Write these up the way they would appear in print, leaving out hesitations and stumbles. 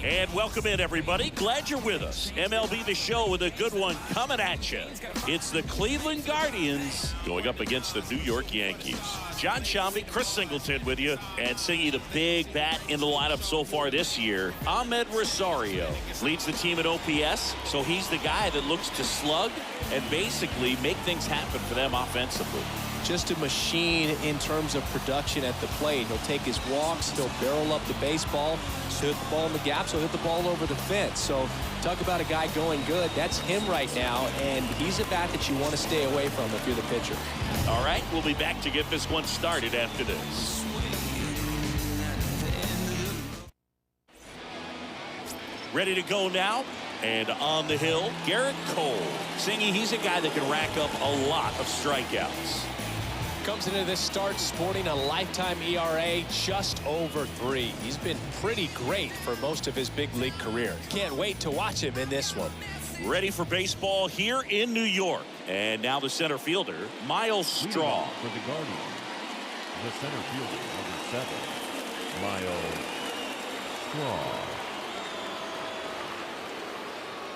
And welcome in, everybody. Glad you're with us. MLB The Show with a good one coming at you. It's the Cleveland Guardians going up against the New York Yankees. John Shambi, Chris Singleton with you, and singing the big bat in the lineup so far this year. Ahmed Rosario leads the team at OPS, so he's the guy that looks to slug and basically make things happen for them offensively. Just a machine in terms of production at the plate. He'll take his walks, he'll barrel up the baseball, he'll hit the ball in the gaps, he'll hit the ball over the fence. So talk about a guy going good. That's him right now, and he's a bat that you want to stay away from if you're the pitcher. All right, we'll be back to get this one started after this. Ready to go now, and on the hill, Garrett Cole. Singy, he's a guy that can rack up a lot of strikeouts. Comes into this start sporting a lifetime ERA just over 3. He's been pretty great for most of his big league career. Can't wait to watch him in this one. Ready for baseball here in New York. And now the center fielder, Miles Straw. For the Guardians, the center fielder, number 7, Miles Straw.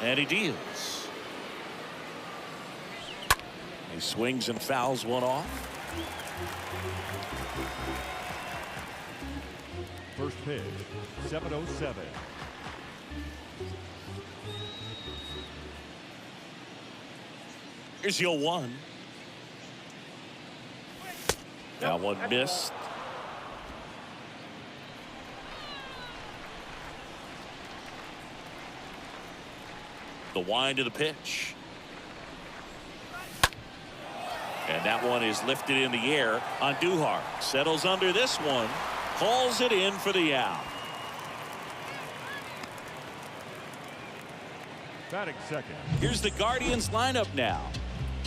And he deals. He swings and fouls one off. First pitch, 7:07. Here's your 1. That one missed. The wind of the pitch. And that one is lifted in the air on Duhar. Settles under this one. Hauls it in for the out. Batting second. Here's the Guardians lineup now.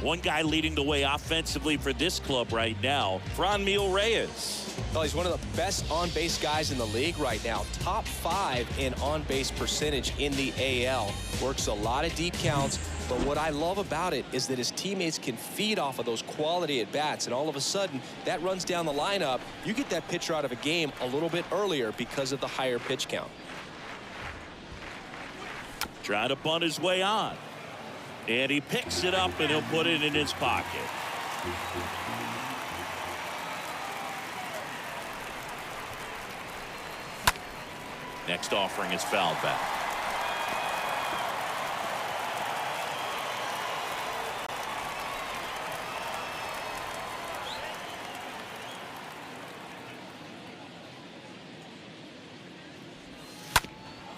One guy leading the way offensively for this club right now, Franmil Reyes. Well, he's one of the best on-base guys in the league right now. Top 5 in on-base percentage in the AL. Works a lot of deep counts, but what I love about it is that his teammates can feed off of those quality at-bats, and all of a sudden, that runs down the lineup. You get that pitcher out of a game a little bit earlier because of the higher pitch count. Trying to bunt his way on. And he picks it up, and he'll put it in his pocket. Next offering is fouled back.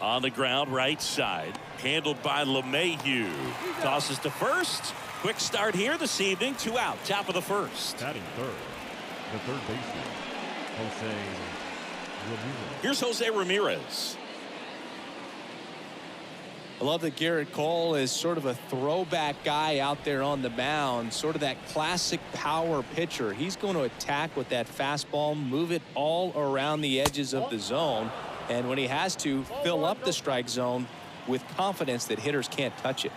On the ground, right side. Handled by LeMahieu. Tosses to first. Quick start here this evening. 2 out. Top of the first. Batting third, the third baseman, Jose Ramirez. Here's Jose Ramirez. I love that Garrett Cole is sort of a throwback guy out there on the mound, sort of that classic power pitcher. He's going to attack with that fastball, move it all around the edges of the zone, and when he has to, fill up the strike zone with confidence that hitters can't touch it.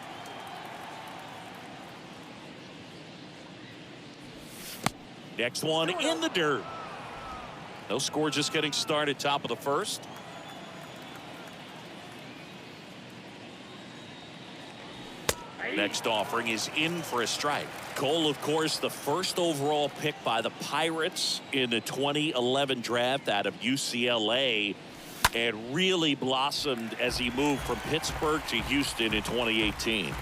Next one in the dirt. No score, just getting started. Top of the first. Next offering is in for a strike. Cole, of course, the first overall pick by the Pirates in the 2011 draft out of UCLA, and really blossomed as he moved from Pittsburgh to Houston in 2018.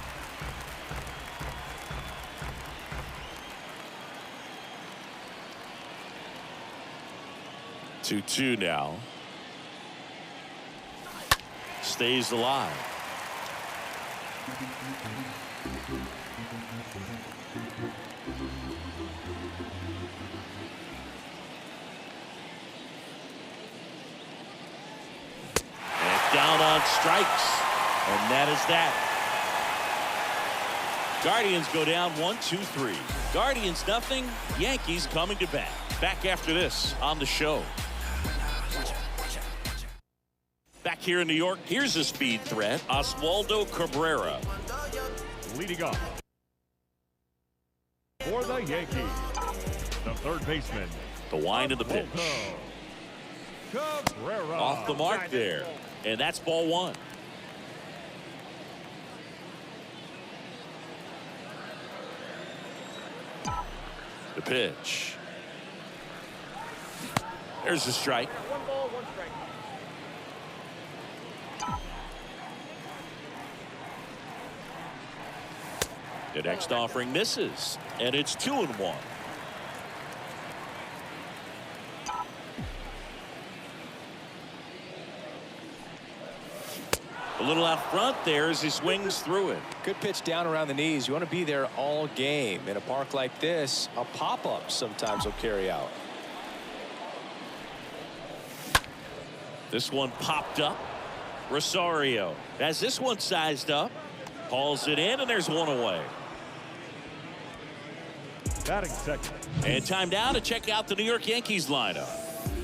Two now. Stays alive. And down on strikes. And that is that. Guardians go down 1-2-3. Guardians nothing. Yankees coming to bat. Back after this on the show. Back here in New York, here's a speed threat, Oswaldo Cabrera. Leading off for the Yankees, the third baseman. The wind of the pitch. Cabrera. Off the mark there. And that's ball one. The pitch. There's the strike. 1 ball, 1 strike. The next offering misses, and it's 2-1. A little out front there as he swings through it. Good pitch down around the knees. You want to be there all game. In a park like this, a pop-up sometimes will carry out. This one popped up. Rosario has this one sized up. Hauls it in, and there's one away. Batting second. And time now to check out the New York Yankees lineup.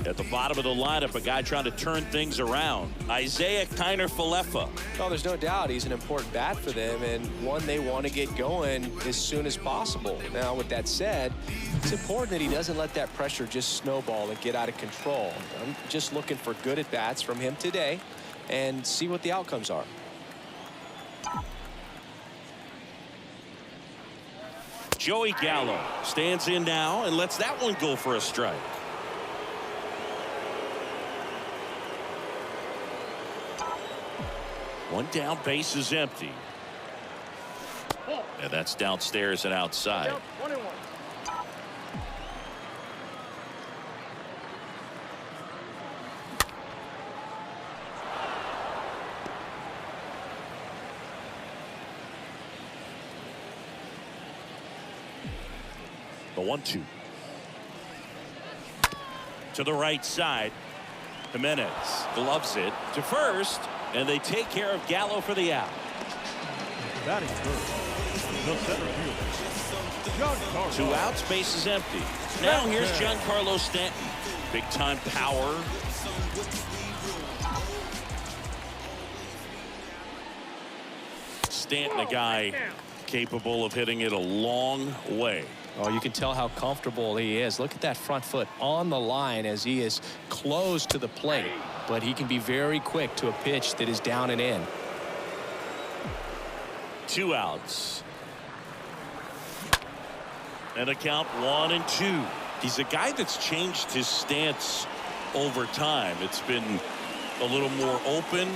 At the bottom of the lineup, a guy trying to turn things around. Isaiah Kiner-Falefa. Oh, there's no doubt he's an important bat for them and one they want to get going as soon as possible. Now, with that said, it's important that he doesn't let that pressure just snowball and get out of control. I'm just looking for good at-bats from him today and see what the outcomes are. Joey Gallo stands in now and lets that one go for a strike. One down, base is empty. And that's downstairs and outside. 1-1. The 1-2. To the right side. Jimenez gloves it to first, and they take care of Gallo for the out. Batting first. The center fielder. Giancarlo. 2 outs, base is empty. Now here's Giancarlo Stanton. Big time power. Stanton, a guy capable of hitting it a long way. Oh, you can tell how comfortable he is. Look at that front foot on the line as he is close to the plate, but he can be very quick to a pitch that is down and in. 2 outs. And a count 1-2. He's a guy that's changed his stance over time. It's been a little more open,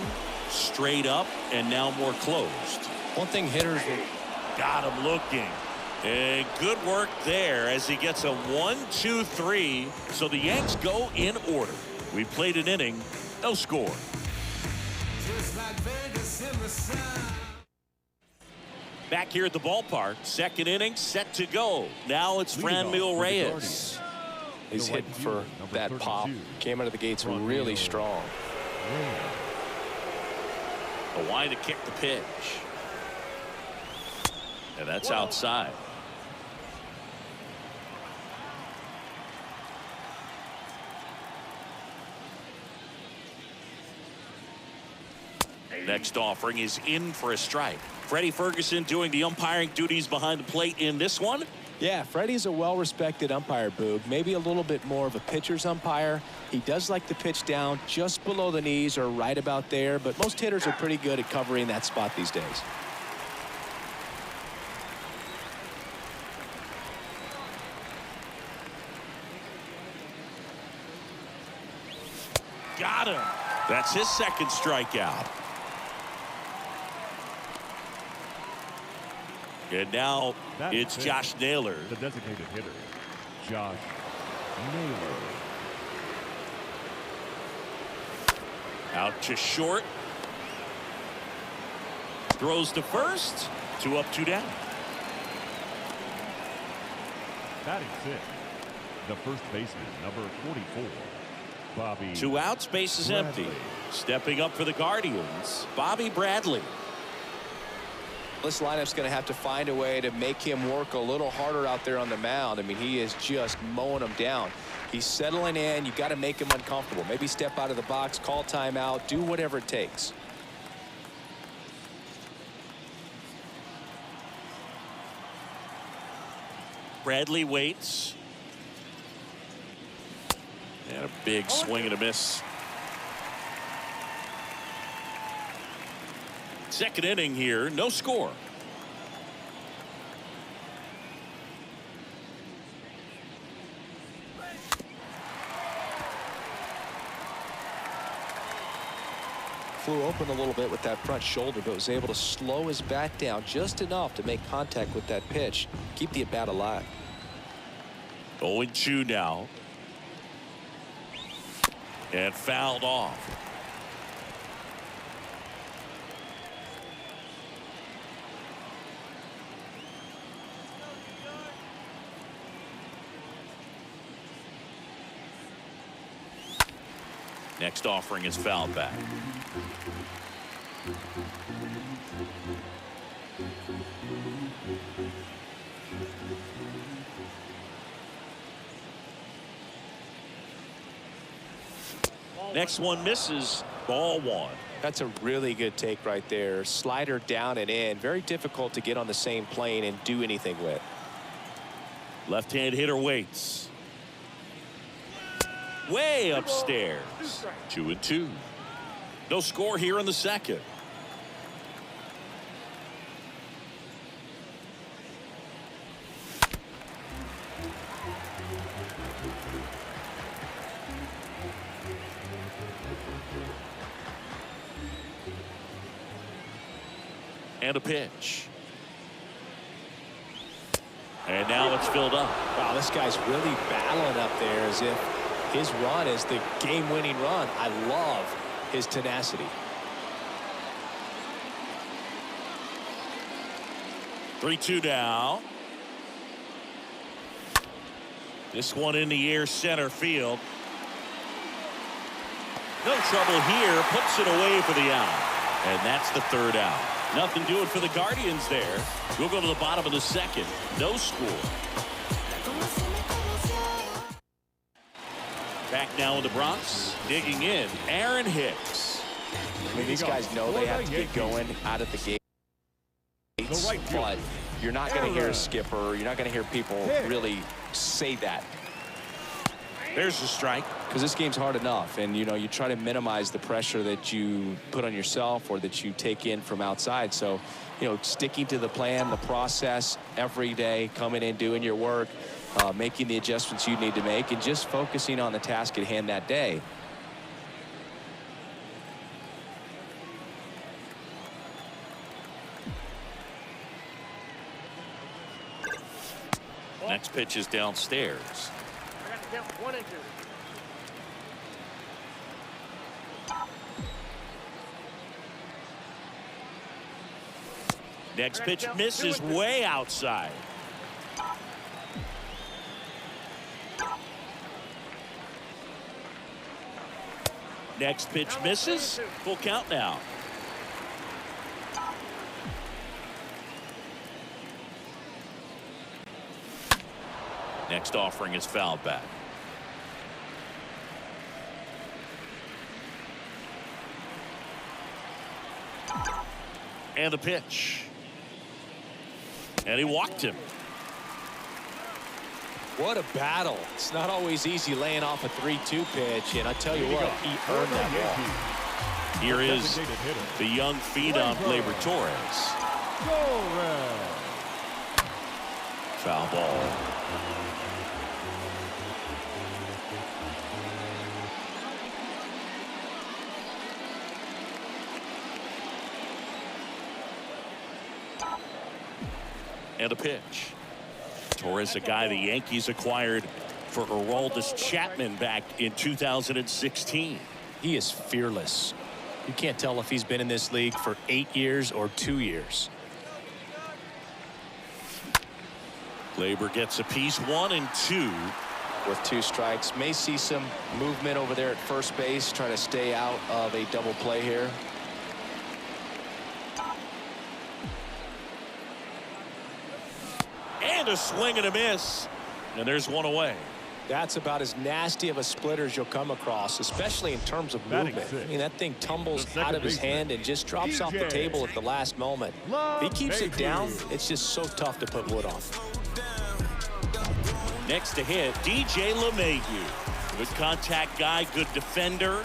straight up, and now more closed. One thing hitters Got him looking. And good work there as he gets a 1-2-3. So the Yanks go in order. We played an inning, no score. Back here at the ballpark, second inning set to go. Now it's Franmil Reyes. He's hitting for that pop. Came out of the gates really strong. Hawaii to kick the pitch. And that's outside. Next offering is in for a strike. Freddie Ferguson doing the umpiring duties behind the plate in this one. Yeah, Freddie's a well-respected umpire, Boog. Maybe a little bit more of a pitcher's umpire. He does like the pitch down just below the knees or right about there, but most hitters are pretty good at covering that spot these days. Got him. That's his second strikeout. And now it's Josh Naylor. The designated hitter, Josh Naylor. Out to short. Throws to first. 2 up, 2 down. Batting sixth, the first baseman, number 44, Bobby. 2 outs, base is empty. Stepping up for the Guardians, Bobby Bradley. This lineup's going to have to find a way to make him work a little harder out there on the mound. I mean, he is just mowing them down. He's settling in. You got to make him uncomfortable. Maybe step out of the box, call timeout, do whatever it takes. Bradley waits. And a big swing and a miss. Second inning here, no score. Flew open a little bit with that front shoulder, but was able to slow his bat down just enough to make contact with that pitch, keep the at-bat alive. 0-2 now. And fouled off. Next offering is fouled back. Next one misses. Ball one. That's a really good take right there. Slider down and in. Very difficult to get on the same plane and do anything with. Left-hand hitter waits. Way upstairs. 2-2. No score here in the second. And a pitch. And now it's filled up. Wow, this guy's really battling up there as if his run is the game-winning run. I love his tenacity. 3-2 now. This one in the air, center field. No trouble here. Puts it away for the out. And that's the third out. Nothing doing for the Guardians there. We'll go to the bottom of the second. No score. Back now in the Bronx. Digging in. Aaron Hicks. I mean, these guys know they have to get going out of the gate. But you're not going to hear a skipper. You're not going to hear people really say that. There's the strike. Because this game's hard enough, and you try to minimize the pressure that you put on yourself or that you take in from outside. So sticking to the plan, the process every day, coming in, doing your work, making the adjustments you need to make, and just focusing on the task at hand that day. Next pitch is downstairs. I got to count 1 and 2. Next pitch misses way outside. Next pitch misses. Full count now. Next offering is fouled back. And the pitch. And he walked him. What a battle. It's not always easy laying off a 3-2 pitch, and I tell you what, he earned that ball. Here is the young phenom, Gleyber Torres. Foul ball. And a pitch. Torres, a guy the Yankees acquired for Aroldis Chapman back in 2016. He is fearless. You can't tell if he's been in this league for 8 years or 2 years. Gleyber gets a piece, 1 and 2. With 2 strikes, may see some movement over there at first base, try to stay out of a double play here. And a swing and a miss. And there's one away. That's about as nasty of a splitter as you'll come across, especially in terms of movement. I mean, that thing tumbles out of his hand and just drops off the table at the last moment. If he keeps it down, it's just so tough to put wood on. Next to hit, DJ LeMahieu. Good contact guy, good defender.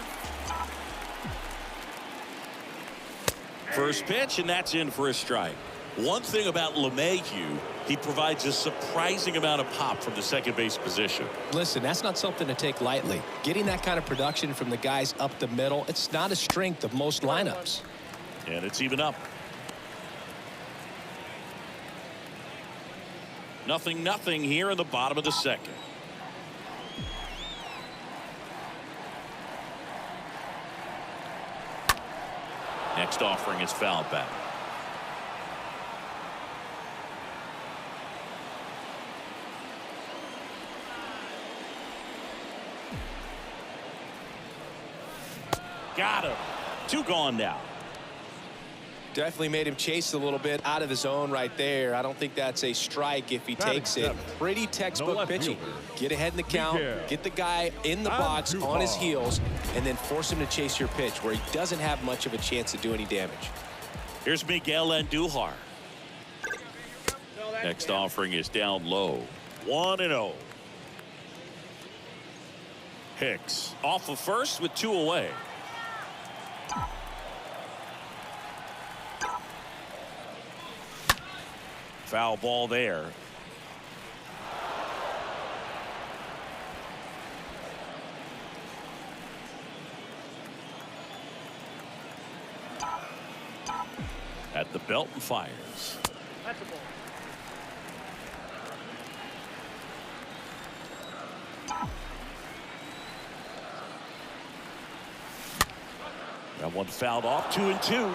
First pitch, and that's in for a strike. One thing about LeMahieu, he provides a surprising amount of pop from the second base position. Listen, that's not something to take lightly. Getting that kind of production from the guys up the middle, it's not a strength of most lineups. And it's even up. 0-0 here in the bottom of the second. Next offering is fouled back. Got him. 2 gone now. Definitely made him chase a little bit out of the zone right there. I don't think that's a strike if he takes it. Pretty textbook pitching. Get ahead in the count, get the guy in the box on his heels, and then force him to chase your pitch where he doesn't have much of a chance to do any damage. Here's Miguel Andujar. Next offering is down low. 1-0. Hicks off of first with 2 away. Foul ball there. At the belt and fires. That's a ball. That one fouled off. 2-2.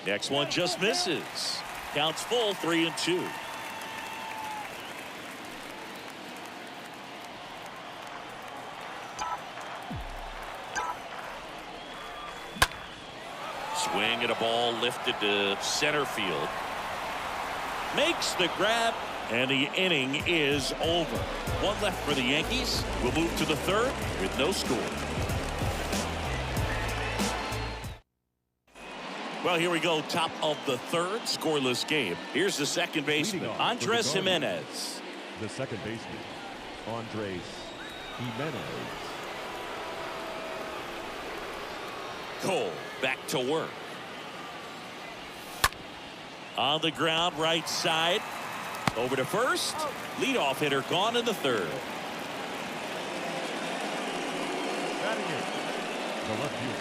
Next one just misses. Counts full. 3-2. Swing at a ball lifted to center field. Makes the grab, and the inning is over. 1 left for the Yankees. We'll move to the 3rd with no score. Well, here we go. Top of the 3rd, scoreless game. Here's the second baseman, Andres Jimenez. The second baseman, Andres Jimenez. Cole back to work. On the ground, right side. Over to first. Leadoff hitter gone in the 3rd. Batting in, the left fielder,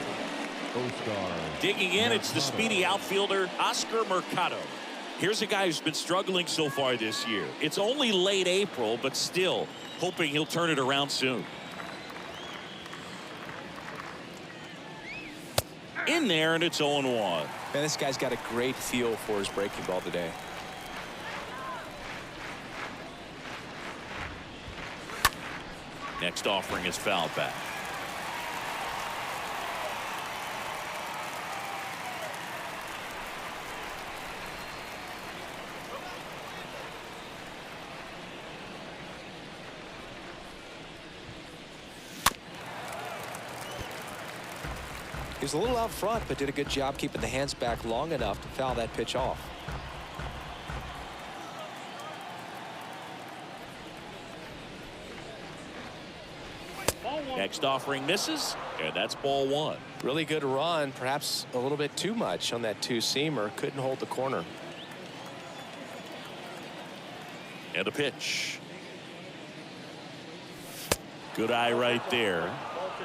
Oscar. Digging in, it's the speedy outfielder, Oscar Mercado. Here's a guy who's been struggling so far this year. It's only late April, but still hoping he'll turn it around soon. In there, and it's 0-1. Man, this guy's got a great feel for his breaking ball today. Next offering is fouled back. He was a little out front, but did a good job keeping the hands back long enough to foul that pitch off. Next offering misses, and that's ball 1. Really good run, perhaps a little bit too much on that 2-seamer. Couldn't hold the corner. And a pitch. Good eye right there. Ball 2.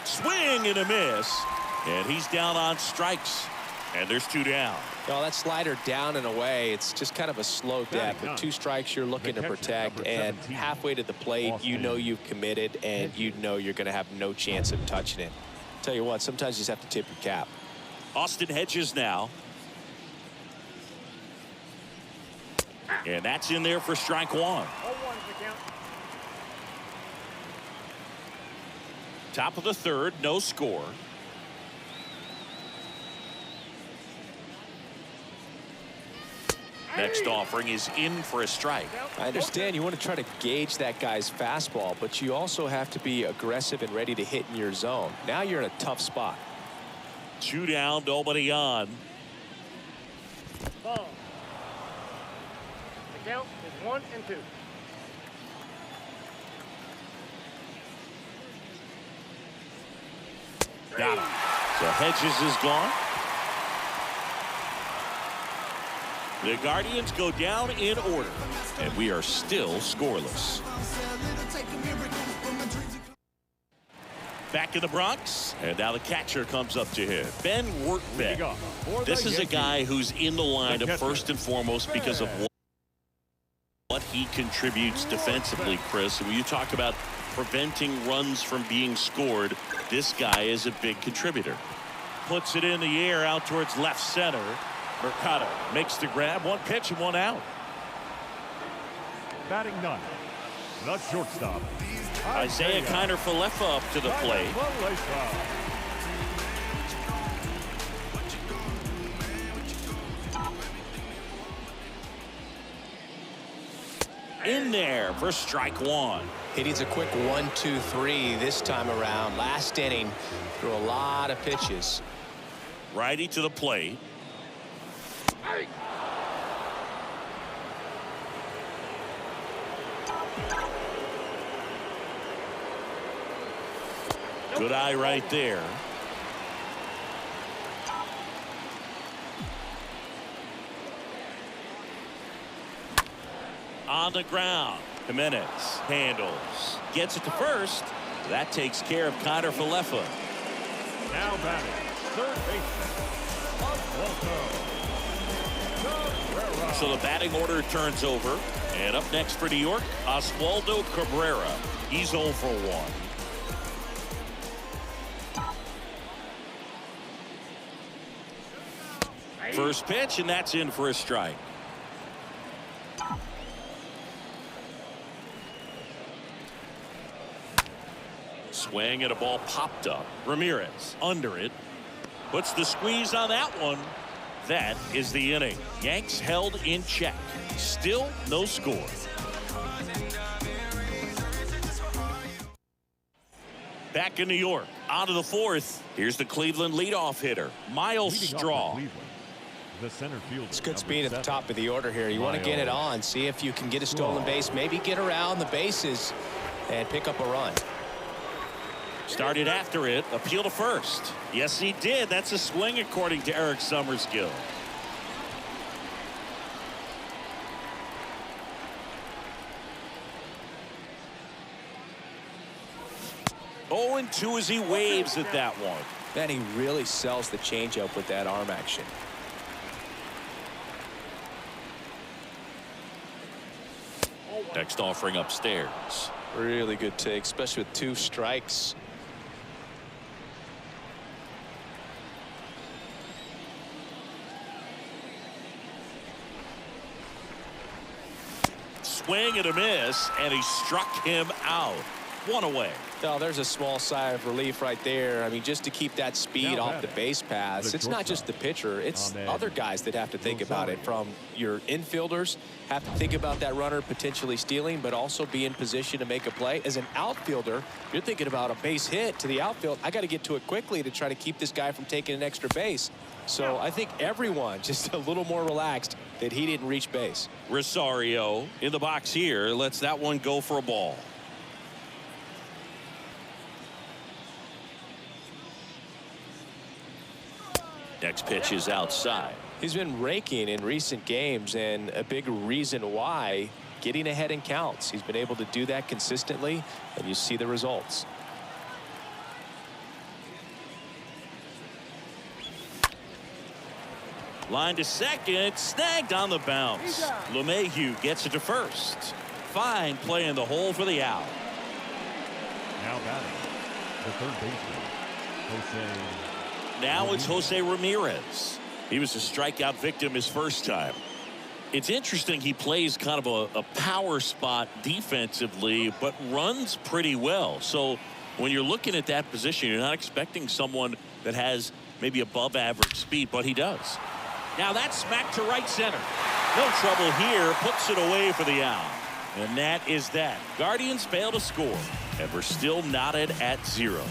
Swing and a miss, and he's down on strikes, and there's 2 down. Oh, that slider down and away. It's just kind of a slow death. With 2 strikes, you're looking to protect, and halfway to the plate, you know you've committed, and you know you're going to have no chance of touching it. Tell you what, sometimes you just have to tip your cap. Austin Hedges now. And that's in there for strike one. 0-1 the count. Top of the third, no score. Next offering is in for a strike. I understand you want to try to gauge that guy's fastball, but you also have to be aggressive and ready to hit in your zone. Now you're in a tough spot. 2 down, nobody on. Ball. The count is 1-2. Got him. So Hedges is gone. The Guardians go down in order, and we are still scoreless. Back in the Bronx, and now the catcher comes up to him. Ben Wertbeck. This is a guy who's in the lineup first and foremost because of what he contributes defensively, Chris. And when you talk about preventing runs from being scored, this guy is a big contributor. Puts it in the air out towards left center. Mercado makes the grab. 1 pitch and 1 out. Batting ninth, the shortstop, Isaiah Kiner-Falefa up to the plate. In there for strike one. He needs a quick 1-2-3 this time around. Last inning, threw a lot of pitches. Righty to the plate. Good eye right there. On the ground. Jimenez handles. Gets it to first. That takes care of Kiner-Falefa. Now batting, third baseman, Cabrera. So the batting order turns over. And up next for New York, Oswaldo Cabrera. He's 0 for 1. First pitch, and that's in for a strike. Swing and a ball popped up. Ramirez under it. Puts the squeeze on that one. That is the inning. Yanks held in check. Still no score. Back in New York, out of the fourth. Here's the Cleveland leadoff hitter, Miles Straw. The center fielder. It's good speed at the top of the order here. You want to get it on, see if you can get a stolen base, maybe get around the bases and pick up a run. Started after it, appeal to first. Yes, he did. That's a swing according to Eric Summerskill. Oh, and 2 as he waves at that one. Then he really sells the changeup with that arm action. Next offering upstairs. Really good take, especially with 2 strikes. Swing and a miss, and he struck him out. 1 away. Well, there's a small sigh of relief right there. I mean, just to keep that speed off the base paths. It's not just the pitcher. It's other guys that have to think about it. From your infielders, have to think about that runner potentially stealing, but also be in position to make a play. As an outfielder, you're thinking about a base hit to the outfield. I got to get to it quickly to try to keep this guy from taking an extra base. So I think everyone just a little more relaxed that he didn't reach base. Rosario in the box here lets that one go for a ball. Next pitch is outside. He's been raking in recent games, and a big reason why, getting ahead in counts. He's been able to do that consistently, and you see the results. Line to second, snagged on the bounce. LeMahieu gets it to first. Fine play in the hole for the out. Now batting, the third baseman, Jose. Now it's Jose Ramirez. He was a strikeout victim his first time. It's interesting, he plays kind of a power spot defensively, but runs pretty well. So when you're looking at that position, you're not expecting someone that has maybe above average speed, but he does. Now that's smacked to right center. No trouble here, puts it away for the out. And that is that. Guardians fail to score, and we're still knotted at 0.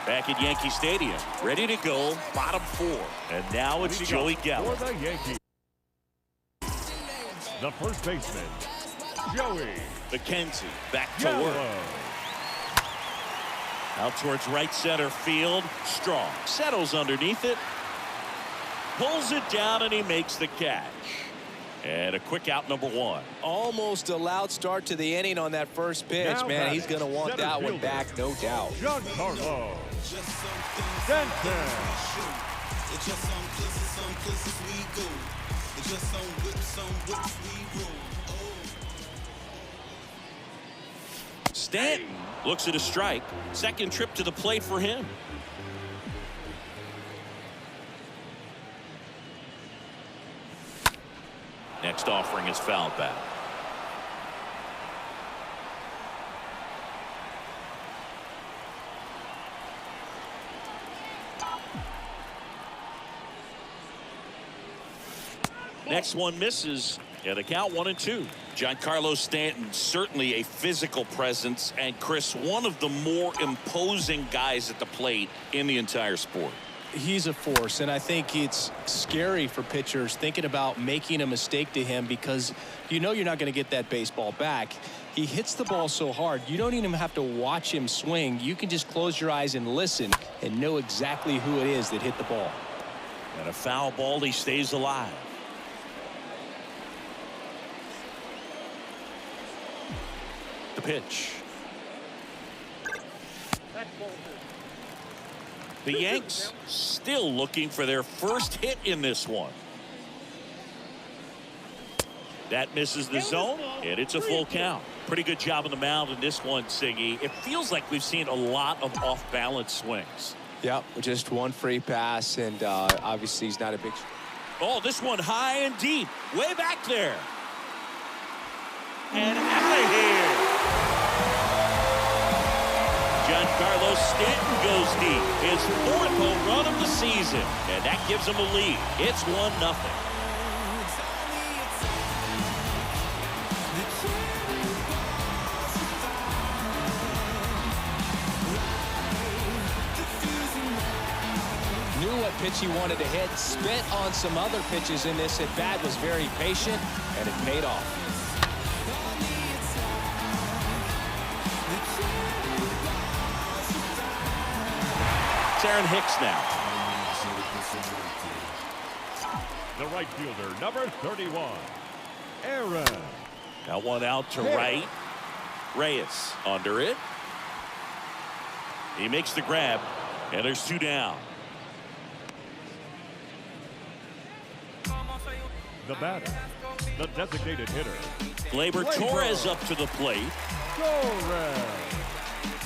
Back at Yankee Stadium, ready to go, bottom 4. And now it's Joey Gallo. For the Yankees, the first baseman, Joey McKenzie back to Gallo. work. Out towards right center field. Strong settles underneath it. Pulls it down, and he makes the catch. And a quick out, number 1. Almost a loud start to the inning on that first pitch, Now man. He's batting, going to want center that one fielder, back, no doubt. Giancarlo Stanton. Stanton looks at a strike. Second trip to the plate for him. Next offering is fouled back. Next one misses, and a count 1-2. Giancarlo Stanton, certainly a physical presence, and Chris, one of the more imposing guys at the plate in the entire sport. He's a force, and I think it's scary for pitchers thinking about making a mistake to him because you know you're not going to get that baseball back. He hits the ball so hard, you don't even have to watch him swing. You can just close your eyes and listen and know exactly who it is that hit the ball. And a foul ball, he stays alive. The pitch. That's ball 2. The Yanks still looking for their first hit in this one. That misses the zone, and it's a full count. Pretty good job on the mound in this one, Siggy. It feels like we've seen a lot of off-balance swings. Yep, just one free pass, and obviously he's not a big... Oh, this one high and deep, way back there. And out of here. Giancarlo Stanton goes deep. His 4th home run of the season. And that gives him a lead. It's 1-0. Knew what pitch he wanted to hit, spit on some other pitches in this at bat, was very patient, and it paid off. It's Aaron Hicks now. The right fielder, number 31, Aaron. Now one out to right. Reyes under it. He makes the grab, and there's 2 down. The batter, the designated hitter, Gleyber Torres up to the plate. Torres.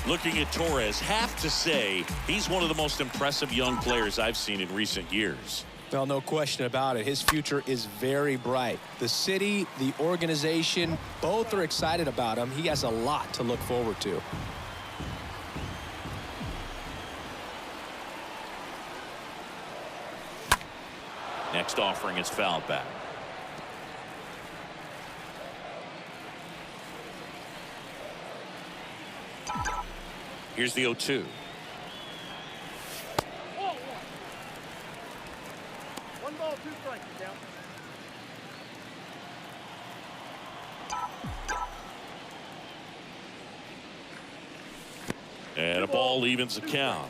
Looking at Torres, have to say he's one of the most impressive young players I've seen in recent years. Well, no question about it. His future is very bright. The city, the organization, both are excited about him. He has a lot to look forward to. Next offering is fouled back. Here's the 0-2. Ball 1. 1 ball, 2 strikes, count. And a ball evens the count.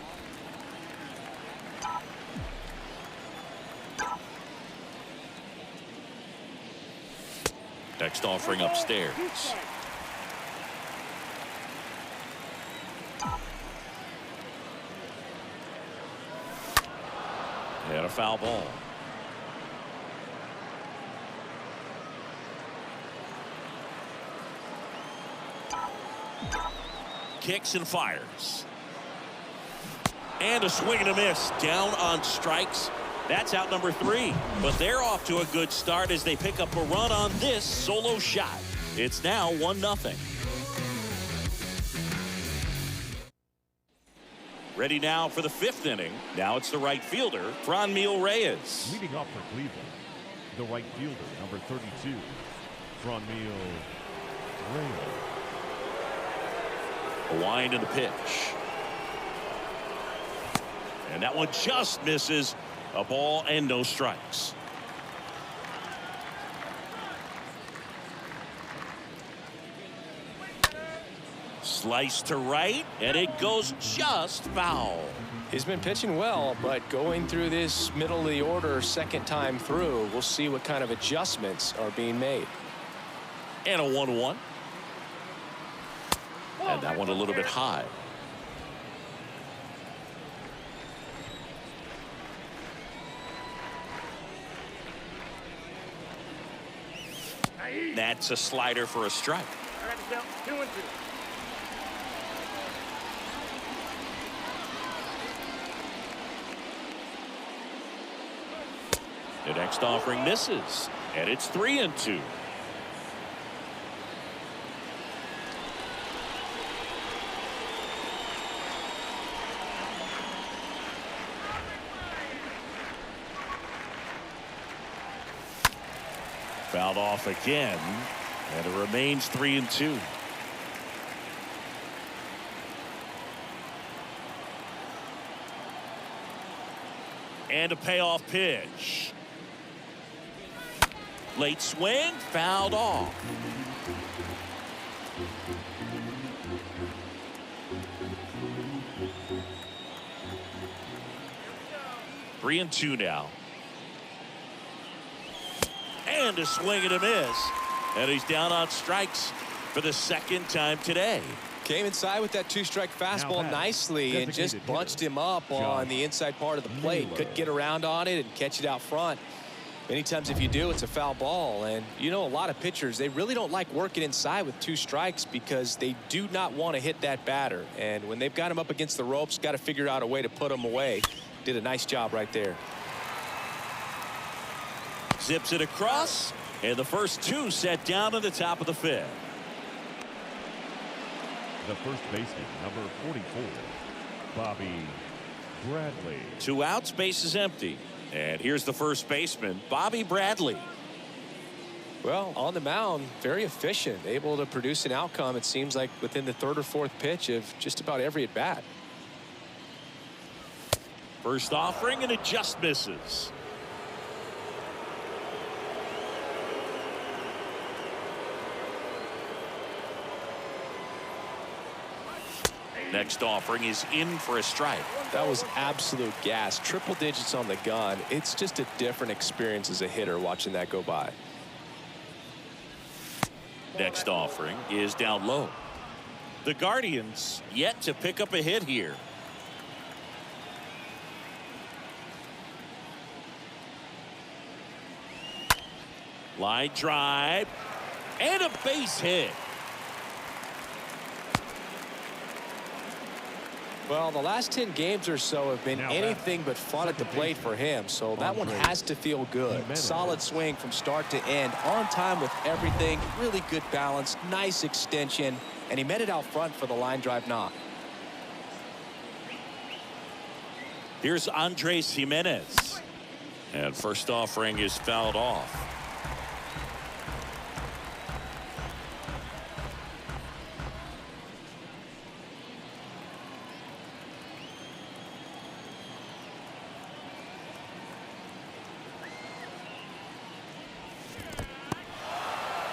Next offering upstairs. And a foul ball. Kicks and fires. And a swing and a miss. Down on strikes. That's out number 3. But they're off to a good start as they pick up a run on this solo shot. It's now 1-0. Ready now for the 5th inning. Now it's the right fielder, Franmil Reyes. Leading off for Cleveland, the right fielder, number 32, Franmil Reyes. A wind in the pitch. And that one just misses. A ball and no strikes. Slice to right, and it goes just foul. He's been pitching well, but going through this middle of the order second time through, we'll see what kind of adjustments are being made. And a 1-1. And that one a little bit high. That's a slider for a strike. All right, down 2-2. The next offering misses, and it's 3-2. Fouled off again, and it remains 3-2. And a payoff pitch. Late swing, fouled off. Three and two now. And a swing and a miss. And he's down on strikes for the second time today. Came inside with that 2-strike fastball nicely and just bunched him up on the inside part of the plate. Couldn't get around on it and catch it out front. Many times if you do, it's a foul ball. And you know, a lot of pitchers, they really don't like working inside with 2 strikes because they do not want to hit that batter. And when they've got him up against the ropes, got to figure out a way to put him away. Did a nice job right there. Zips it across, and the first 2 set down at the top of the 5th. The first baseman, number 44, Bobby Bradley. 2 outs, base is empty. And here's the first baseman, Bobby Bradley. Well, on the mound, very efficient, able to produce an outcome, it seems like, within the 3rd or 4th pitch of just about every at bat. First offering, and it just misses. Next offering is in for a strike. That was absolute gas. Triple digits on the gun. It's just a different experience as a hitter watching that go by. Next offering is down low. The Guardians yet to pick up a hit here. Line drive and a base hit. Well, the last 10 games or so have been anything but fun at the plate for him, so that one has to feel good. Solid swing from start to end, on time with everything, really good balance, nice extension, and he met it out front for the line drive knock. Here's Andres Jimenez, and first offering is fouled off.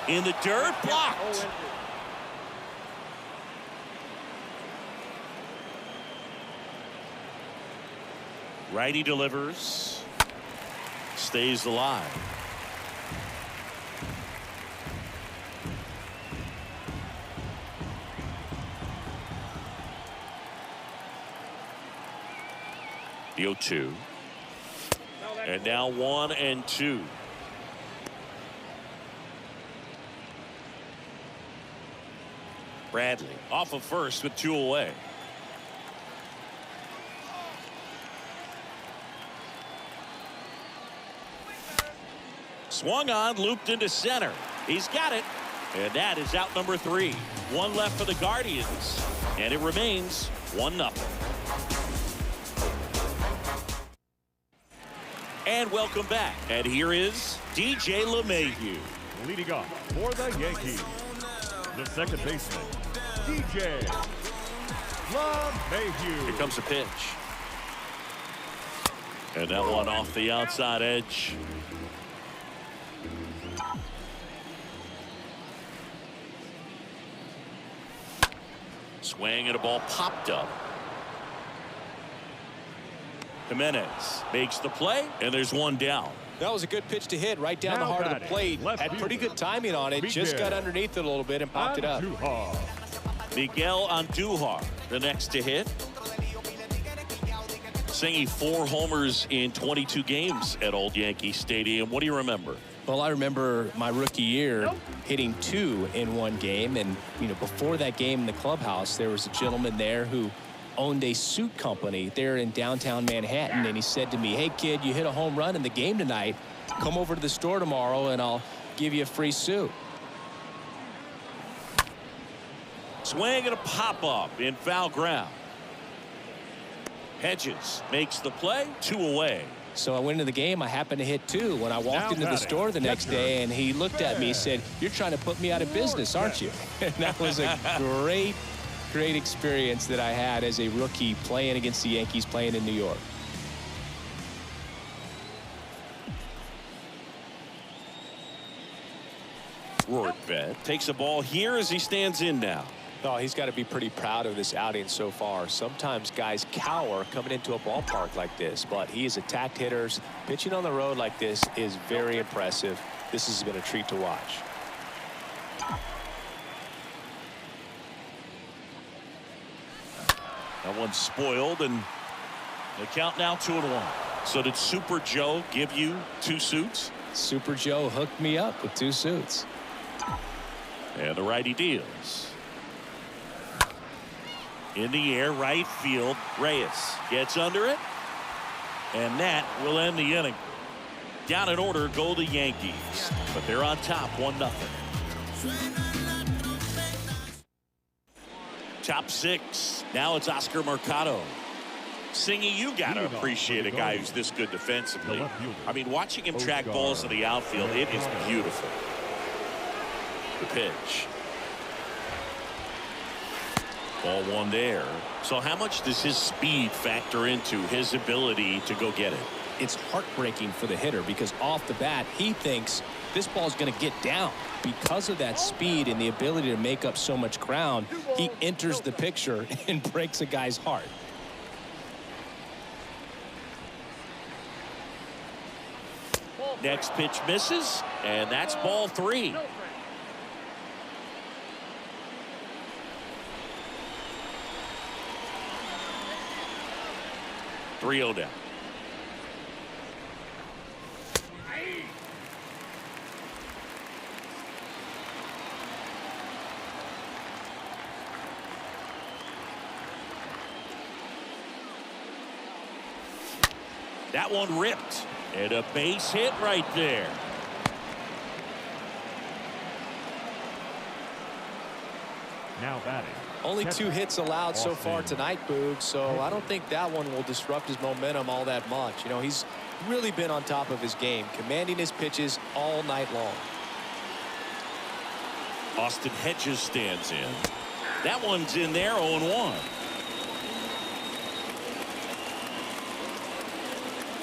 In the dirt, blocked. Righty delivers. Stays alive. The 0-2. And now 1-2. Bradley off of first with 2 away. Swung on, looped into center. He's got it. And that is out number 3. One left for the Guardians. And it remains 1-0. And welcome back. And here is DJ LeMahieu. Leading off for the Yankees, the second baseman, DJ LeMahieu. Here comes the pitch. And that one off the outside edge. Swing and a ball popped up. Jimenez makes the play, and there's one down. That was a good pitch to hit right down the heart of the plate. Had pretty good timing on it. Just got underneath it a little bit and popped it up. Miguel Andujar, the next to hit. Singing 4 homers in 22 games at Old Yankee Stadium. What do you remember? Well, I remember my rookie year hitting 2 in one game. And, before that game in the clubhouse, there was a gentleman there who owned a suit company there in downtown Manhattan. And he said to me, "Hey, kid, you hit a home run in the game tonight. Come over to the store tomorrow and I'll give you a free suit." Swing and a pop-up in foul ground. Hedges makes the play, 2 away. So I went into the game. I happened to hit 2 when I walked into the store the next day, and he looked at me and said, "You're trying to put me out of business, aren't you?" And that was a great experience that I had as a rookie playing against the Yankees, playing in New York. Rortvedt takes a ball here as he stands in now. Oh, he's got to be pretty proud of this outing so far. Sometimes guys cower coming into a ballpark like this, but he has attacked hitters. Pitching on the road like this is very impressive. This has been a treat to watch. That one's spoiled, and the count now 2-1. So did Super Joe give you 2 suits? Super Joe hooked me up with 2 suits. And the righty deals. In the air, right field. Reyes gets under it. And that will end the inning. Down in order go the Yankees. But they're on top 1-0. Top 6. Now it's Oscar Mercado. Singy, you got to appreciate a guy who's this good defensively. I mean, watching him track balls in the outfield, it is beautiful. The pitch. Ball 1 there. So how much does his speed factor into his ability to go get it? It's heartbreaking for the hitter because off the bat he thinks this ball is going to get down. Because of that speed and the ability to make up so much ground, he enters the picture and breaks a guy's heart. Next pitch misses, and that's ball 3. Three-0 down. That one ripped, and a base hit right there. Now batting. Only 2 hits allowed so far tonight, Boog, so I don't think that one will disrupt his momentum all that much. He's really been on top of his game, commanding his pitches all night long. Austin Hedges stands in. That one's in there, 0-1.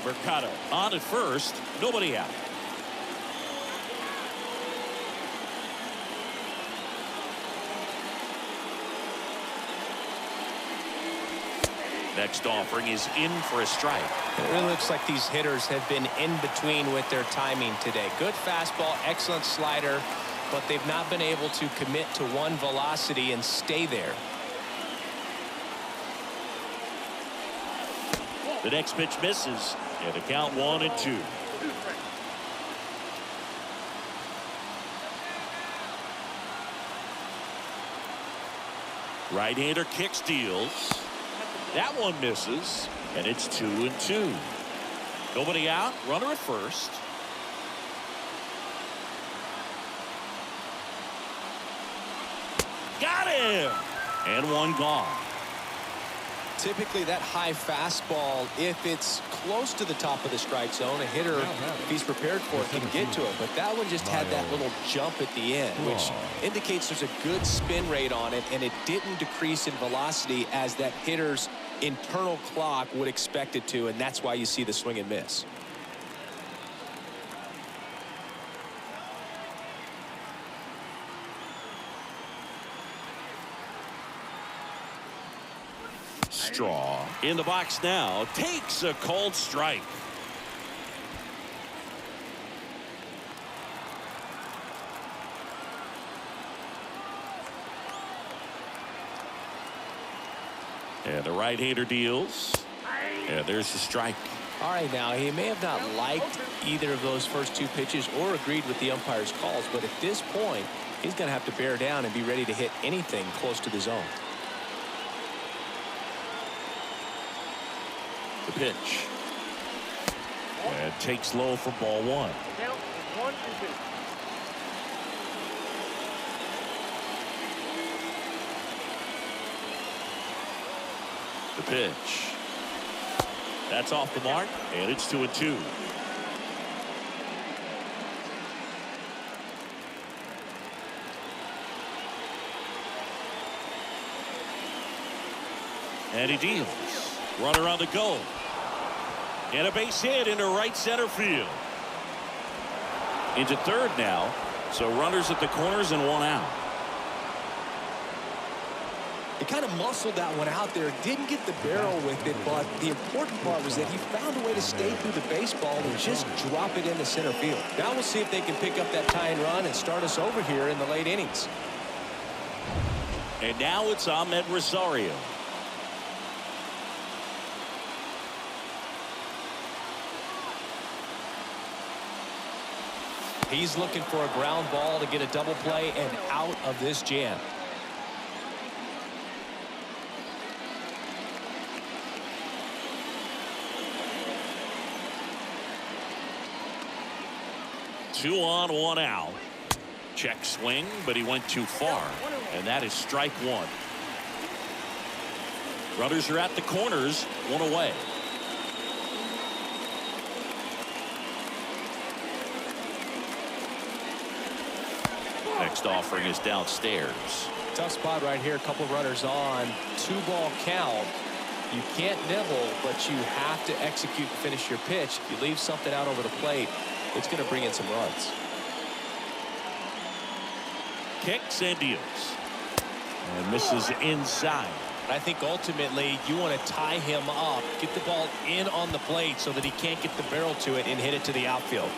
Mercado on at first, nobody out. Next offering is in for a strike. It really looks like these hitters have been in between with their timing today. Good fastball, excellent slider, but they've not been able to commit to one velocity and stay there. The next pitch misses, and the count 1-2. Right-hander kick steals. That one misses, and it's 2-2. Nobody out, runner at first. Got him. And one gone. Typically that high fastball, if it's close to the top of the strike zone, a hitter, if he's prepared for it, can get to it. But that one just had that little jump at the end, which indicates there's a good spin rate on it, and it didn't decrease in velocity as that hitter's internal clock would expect it to, and that's why you see the swing and miss. Straw in the box now, takes a called strike. And the right-hander deals. And there's the strike. All right, now he may have not liked either of those first two pitches or agreed with the umpire's calls, but at this point he's going to have to bear down and be ready to hit anything close to the zone. The pitch. And takes low for ball one. Count 1 and 2. The pitch. That's off the mark, and it's 2-2. And he deals. Runner on the go. And a base hit into right center field. Into third now. So runners at the corners and one out. He kind of muscled that one out there, didn't get the barrel with it, but the important part was that he found a way to stay through the baseball and just drop it into center field. Now we'll see if they can pick up that tying run and start us over here in the late innings. And now it's Ahmed Rosario. He's looking for a ground ball to get a double play and out of this jam. Two on, one out. Check swing, but he went too far. And that is strike one. Runners are at the corners, one away. Next offering is downstairs. Tough spot right here. A couple runners on. 2-ball count. You can't nibble, but you have to execute and finish your pitch. If you leave something out over the plate, it's going to bring in some runs. Kicks and deals. And misses inside. I think ultimately you want to tie him up, get the ball in on the plate so that he can't get the barrel to it and hit it to the outfield.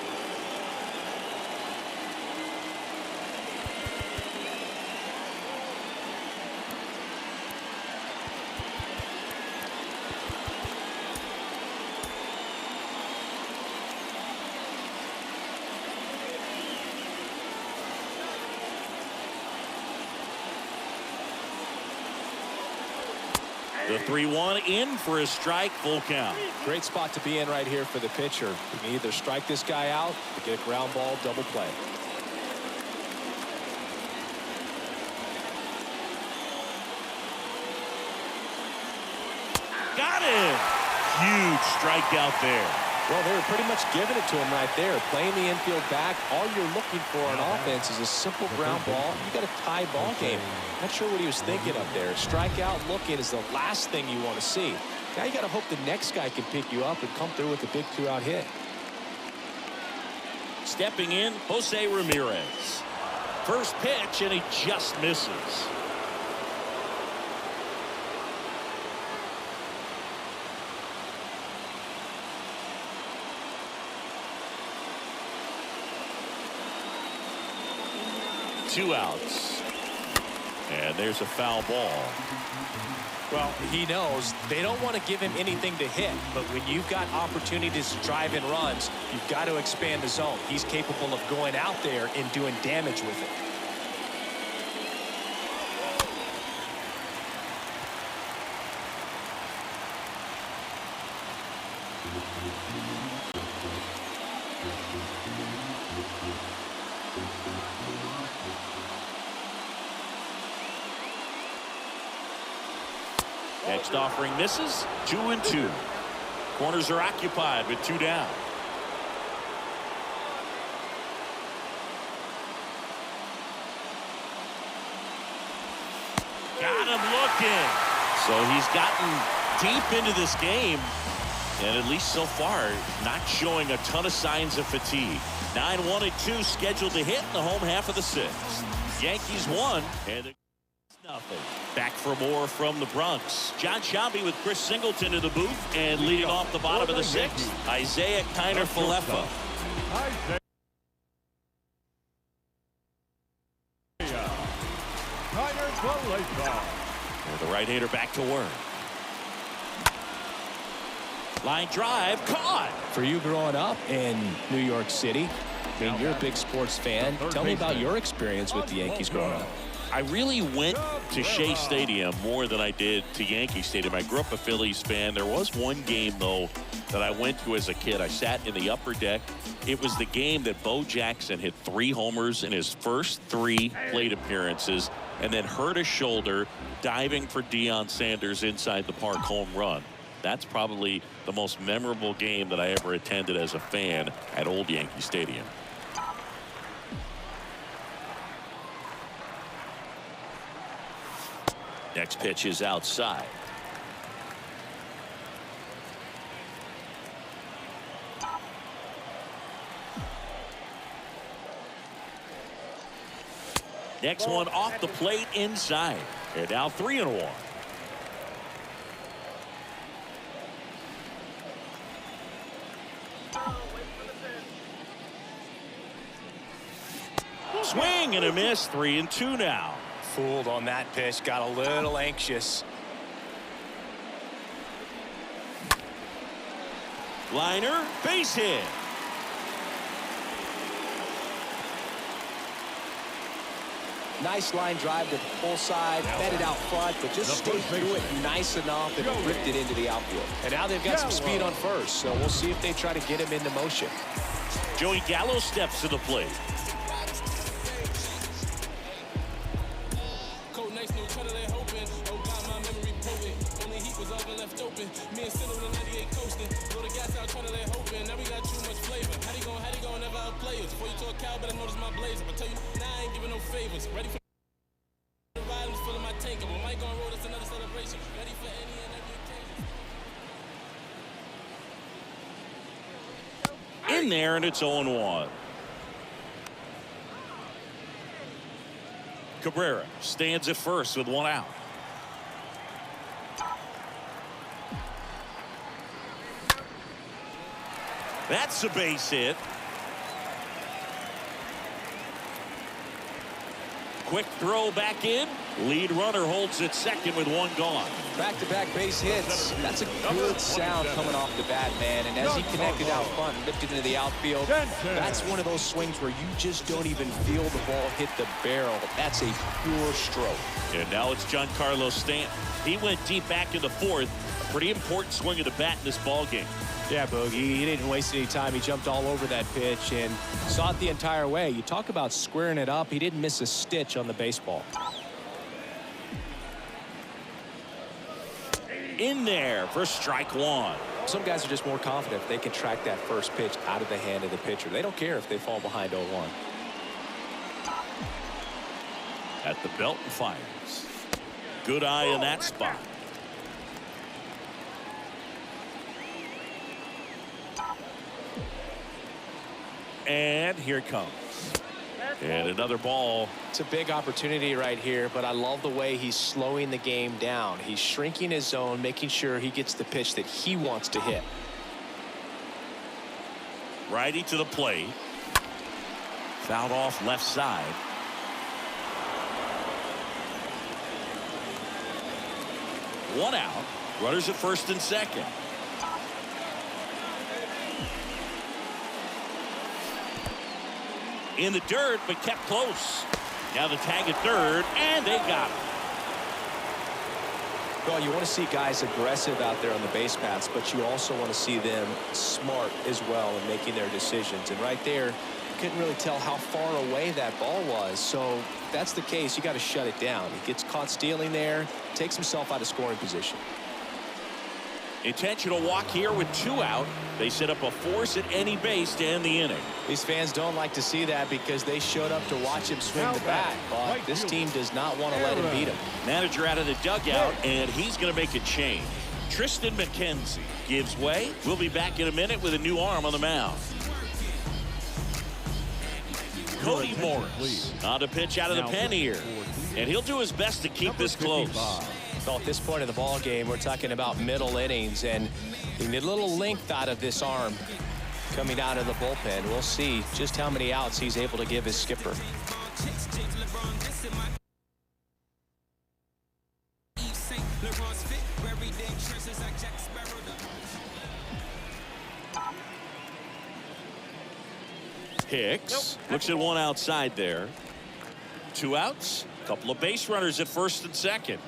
The 3-1 in for a strike, full count. Great spot to be in right here for the pitcher. You can either strike this guy out or get a ground ball double play. Got it. Huge strikeout there. Well, they were pretty much giving it to him right there. Playing the infield back. All you're looking for on offense is a simple ground ball. You got a tie ball game. Not sure what he was thinking up there. Strikeout looking is the last thing you want to see. Now you got to hope the next guy can pick you up and come through with a big 2-out hit. Stepping in, Jose Ramirez. First pitch, and he just misses. Two outs. And there's a foul ball. Well, he knows they don't want to give him anything to hit, but when you've got opportunities to drive in runs, you've got to expand the zone. He's capable of going out there and doing damage with it. Next offering misses. 2-2. Corners are occupied with 2 down. Got him looking. So he's gotten deep into this game, and at least so far not showing a ton of signs of fatigue. 9-1-2 scheduled to hit in the home half of the 6th. Yankees won, and nothing. Back for more from the Bronx. John Shambi with Chris Singleton in the booth, and leading off the bottom of the 6th, Isaiah Kiner-Falefa. And the right-hander back to work. Line drive, caught. For you growing up in New York City, I mean, you're a big sports fan. Tell me about your experience with the Yankees growing up. I really went to Shea Stadium more than I did to Yankee Stadium. I grew up a Phillies fan. There was one game, though, that I went to as a kid. I sat in the upper deck. It was the game that Bo Jackson hit 3 homers in his first 3 plate appearances and then hurt his shoulder diving for Deion Sanders inside the park home run. That's probably the most memorable game that I ever attended as a fan at Old Yankee Stadium. Next pitch is outside. Next one off the plate inside. They're now 3-1. Swing and a miss. 3-2 now. Fooled on that pitch, got a little anxious. Liner, base hit. Nice line drive to the pull side, fed it out front, but just stayed through it nice enough and ripped it into the outfield. And now they've got some speed on first, so we'll see if they try to get him into motion. Joey Gallo steps to the plate. In there, and it's 0-1. Cabrera stands at first with 1 out. That's a base hit. Quick throw back in. Lead runner holds at second with 1 gone. Back-to-back base hits. That's a good sound coming off the bat, man. And as he connected out front and lifted into the outfield, that's one of those swings where you just don't even feel the ball hit the barrel. That's a pure stroke. And now it's Giancarlo Stanton. He went deep back in the 4th. A pretty important swing of the bat in this ball game. Yeah, Boogie, he didn't waste any time. He jumped all over that pitch and saw it the entire way. You talk about squaring it up. He didn't miss a stitch on the baseball. In there for strike 1. Some guys are just more confident if they can track that first pitch out of the hand of the pitcher. They don't care if they fall behind 0-1. At the belt and fires. Good eye in that spot. And here it comes. And another ball. It's a big opportunity right here, but I love the way he's slowing the game down. He's shrinking his zone, making sure he gets the pitch that he wants to hit. Righty to the plate. Fouled off left side. One out. Runners at first and second. In the dirt, but kept close. Now the tag at third, and they got him. Well, you want to see guys aggressive out there on the base paths, but you also want to see them smart as well in making their decisions. And right there, couldn't really tell how far away that ball was. So if that's the case, you got to shut it down. He gets caught stealing there, takes himself out of scoring position. Intentional walk here with 2 out. They set up a force at any base to end the inning. These fans don't like to see that because they showed up to watch him swing the bat. But this team does not want to let him beat him. Manager out of the dugout, and he's going to make a change. Tristan McKenzie gives way. We'll be back in a minute with a new arm on the mound. Cody Morris on to pitch out of the pen here. And he'll do his best to keep this close. So at this point in the ball game, we're talking about middle innings, and you need a little length out of this arm coming out of the bullpen. We'll see just how many outs he's able to give his skipper. Hicks looks at 1 outside there. 2 outs. A couple of base runners at first and second.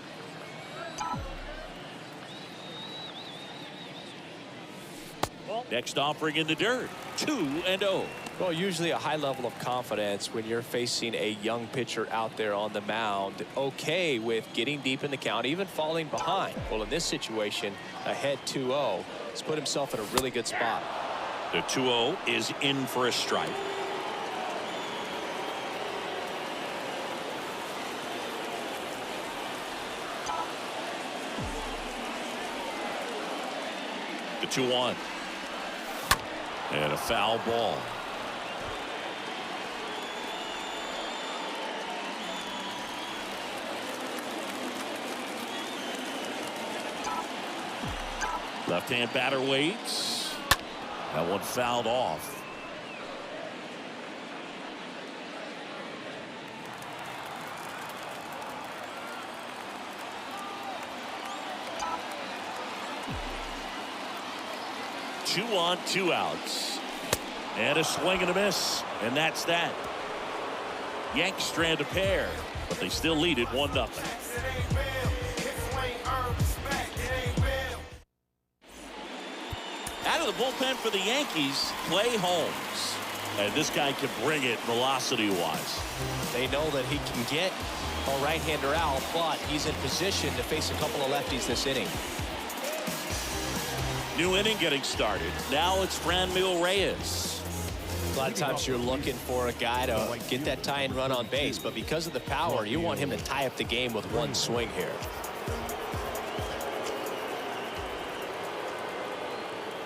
Next offering in the dirt. 2-0. Well, usually a high level of confidence when you're facing a young pitcher out there on the mound. Okay with getting deep in the count, even falling behind. Well, in this situation, ahead 2-0. He's put himself in a really good spot. The 2-0 is in for a strike. The 2-1. And a foul ball. Left-hand batter waits. That one fouled off. Two on, 2 outs. And a swing and a miss. And that's that. Yanks strand a pair, but they still lead it 1-0. Out of the bullpen for the Yankees, Clay Holmes. And this guy can bring it velocity-wise. They know that he can get a right-hander out, but he's in position to face a couple of lefties this inning. New inning getting started. Now it's Franmil Reyes. A lot of times you're looking for a guy to get that tie-in run on base, but because of the power, you want him to tie up the game with one swing here.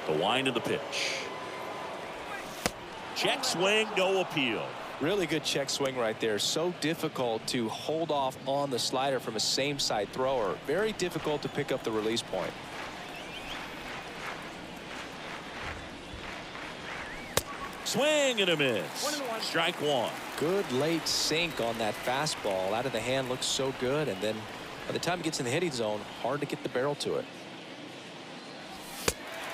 The wind of the pitch. Check swing, no appeal. Really good check swing right there. So difficult to hold off on the slider from a same side thrower. Very difficult to pick up the release point. Swing and a miss. Strike 1. Good late sink on that fastball. Out of the hand looks so good, and then by the time it gets in the hitting zone, hard to get the barrel to it.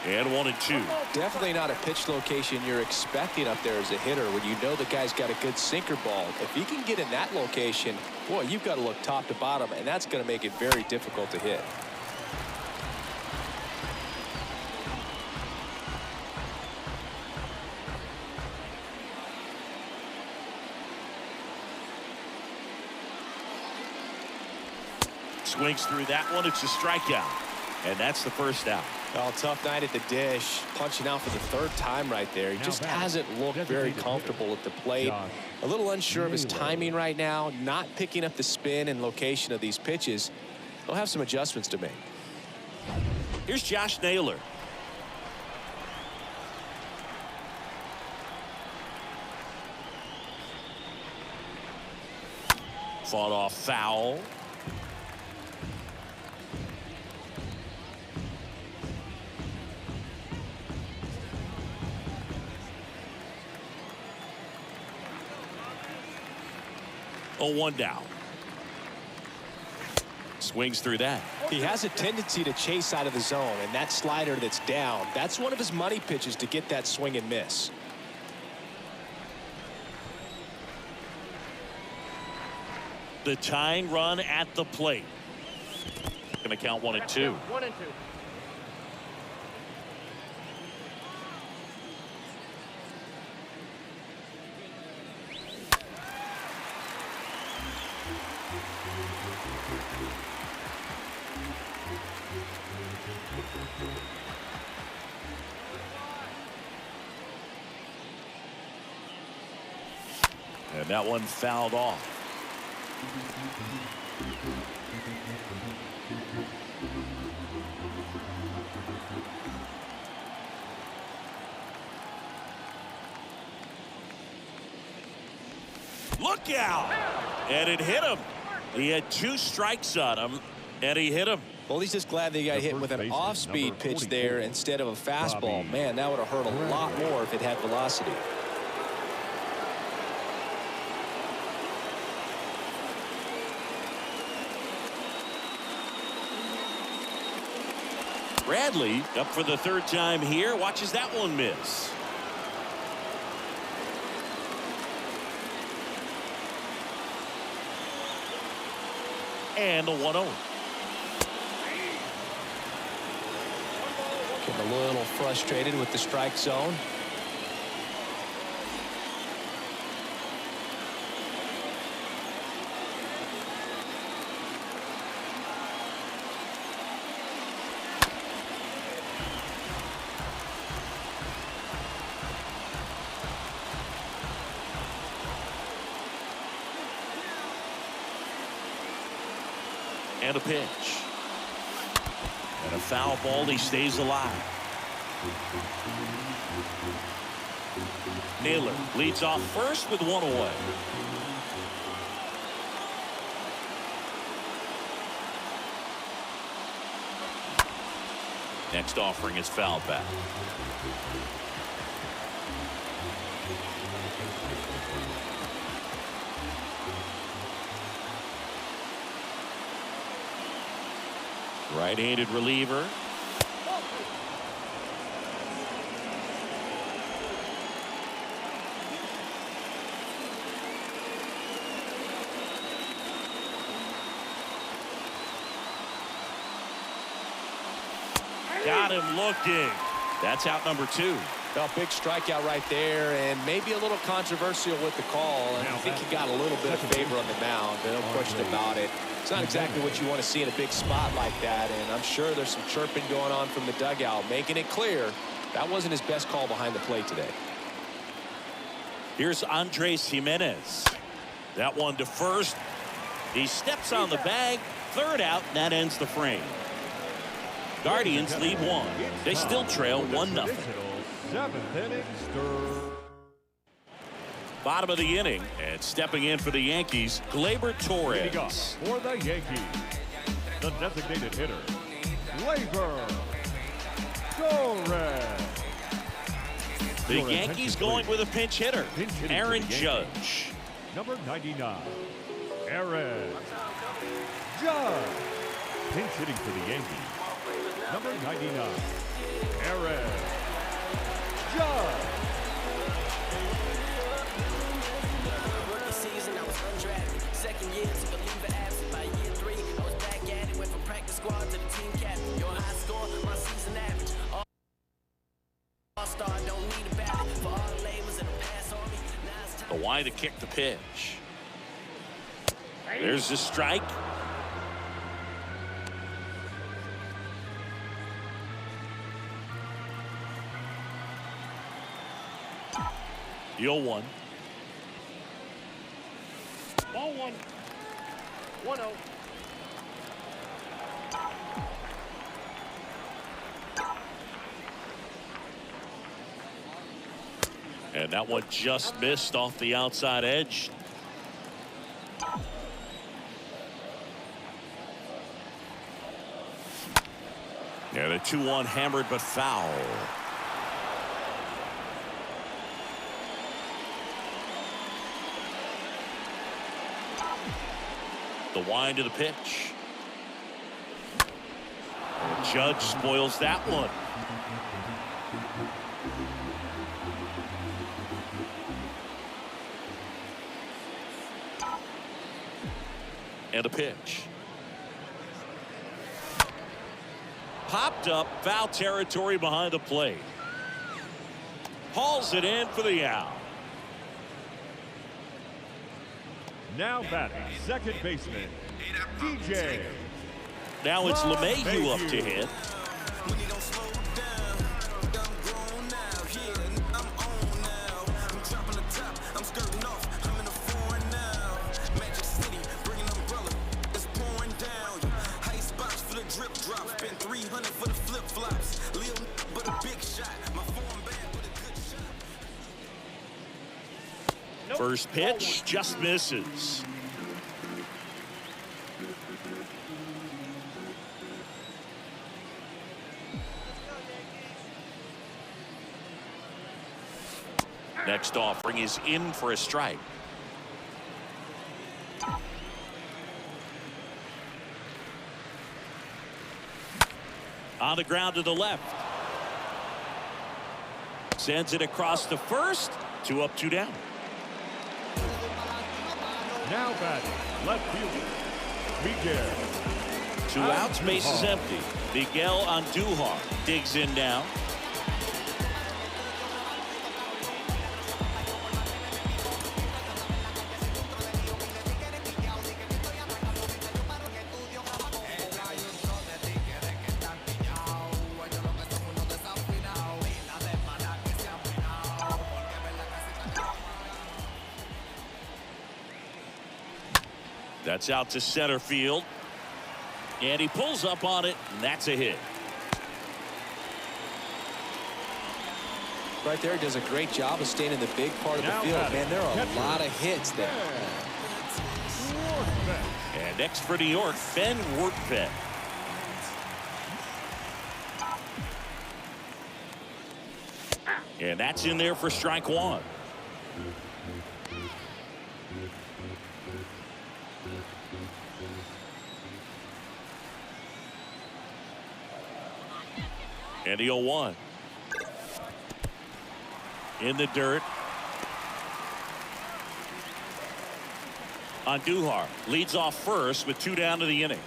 And 1-2. Definitely not a pitch location you're expecting up there as a hitter when you know the guy's got a good sinker ball. If he can get in that location, boy, you've got to look top to bottom, and that's going to make it very difficult to hit. Swings through that one. It's a strikeout. And that's the first out. Oh, tough night at the dish. Punching out for the 3rd time right there. He just hasn't looked very comfortable at the plate. A little unsure of his timing right now. Not picking up the spin and location of these pitches. He'll have some adjustments to make. Here's Josh Naylor. Fought off foul. Oh, 1 down. Swings through that. He has a tendency to chase out of the zone, and that slider that's down, that's one of his money pitches to get that swing and miss. The tying run at the plate. Going to count 1-2. 1-2. And that one fouled off. Look out! And it hit him. He had 2 strikes on him, and he hit him. Well, he's just glad they got hit with an off-speed pitch there instead of a fastball. Man, that would have hurt a lot more if it had velocity. Bradley up for the 3rd time here. Watches that one miss. And the 1-0. Getting a little frustrated with the strike zone. And a pitch. And a foul ball. He stays alive. Naylor leads off first with 1 away. Next offering is fouled back. Right-handed reliever. Got him looking. That's out number 2. Well, big strikeout right there, and maybe a little controversial with the call. And I think he got a little bit of favor on the mound, but no question about it. It's not exactly what you want to see in a big spot like that, and I'm sure there's some chirping going on from the dugout, making it clear that wasn't his best call behind the plate today. Here's Andres Jimenez. That one to first. He steps on the bag. 3rd out, and that ends the frame. Guardians lead 1. They still trail 1-0. 7th inning stir. Bottom of the inning, and stepping in for the Yankees, Gleyber Leading up Torres. for the Yankees, the designated hitter, Gleyber Torres. The Yankees going with a pinch hitter, Aaron Judge. Number 99, Aaron Judge. Pinch hitting for the Yankees. Number 99, Aaron Judge. Season, I was undrafted. 2nd year, took a leave of absence. By year 3, I was back at it. Went from practice squad to the team captain. Your high score, my season average. All-star, don't need a ballot. For all the labels and the pass on me. Now it's time. The wide to kick the pitch. There's the strike. The 0-1. Ball 1. 1-0. And that one just missed off the outside edge. Yeah, the 2-1 hammered but foul. The wind to the pitch. And Judge spoils that one. And a pitch. Popped up, foul territory behind the plate. Hauls it in for the out. Now batting, second baseman, DJ. Now it's LeMahieu up to hit. First pitch just misses. Next offering is in for a strike. On the ground to the left. Sends it across to first. 2 up, 2 down. Now batting, left fielder, Miguel. 2 outs, base is empty. Miguel Andujar digs in now. That's out to center field. And he pulls up on it, and that's a hit. Right there, he does a great job of staying in the big part of the field. Man, there are a lot of hits there. And next for New York, Ben Workvet. And that's in there for strike 1. And the 0-1. In the dirt. Andujar leads off first with 2 down to the inning.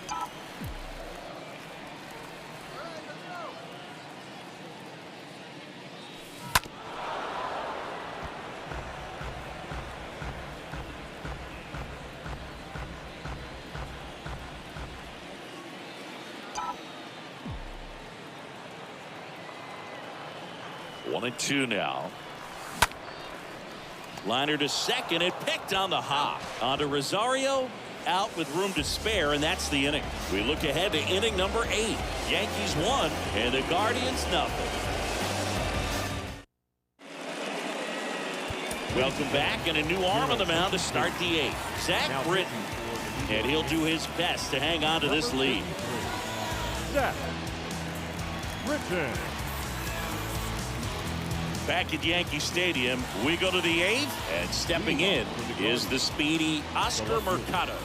One and 2 now. Liner to second. It picked on the hop. On to Rosario. Out with room to spare, and that's the inning. We look ahead to inning number 8. Yankees 1 and the Guardians nothing. Welcome back, and a new arm on the mound to start the 8th. Zach Britton. And he'll do his best to hang on to this lead. Zach Britton. Back at Yankee Stadium, we go to the 8th, and stepping in is the speedy Oscar Mercado.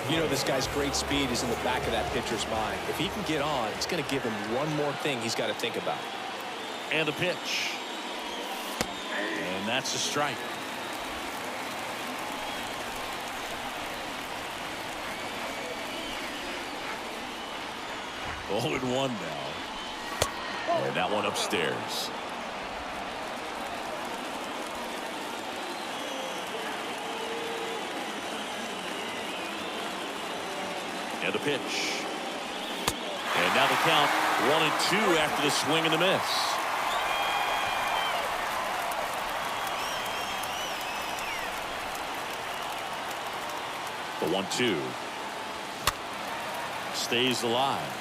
You know, this guy's great speed is in the back of that pitcher's mind. If he can get on, it's going to give him one more thing he's got to think about. And the pitch. And that's a strike. Oh, and 1 now. And that one upstairs. And the pitch. And now the count 1-2 after the swing and the miss. The 1-2 stays alive.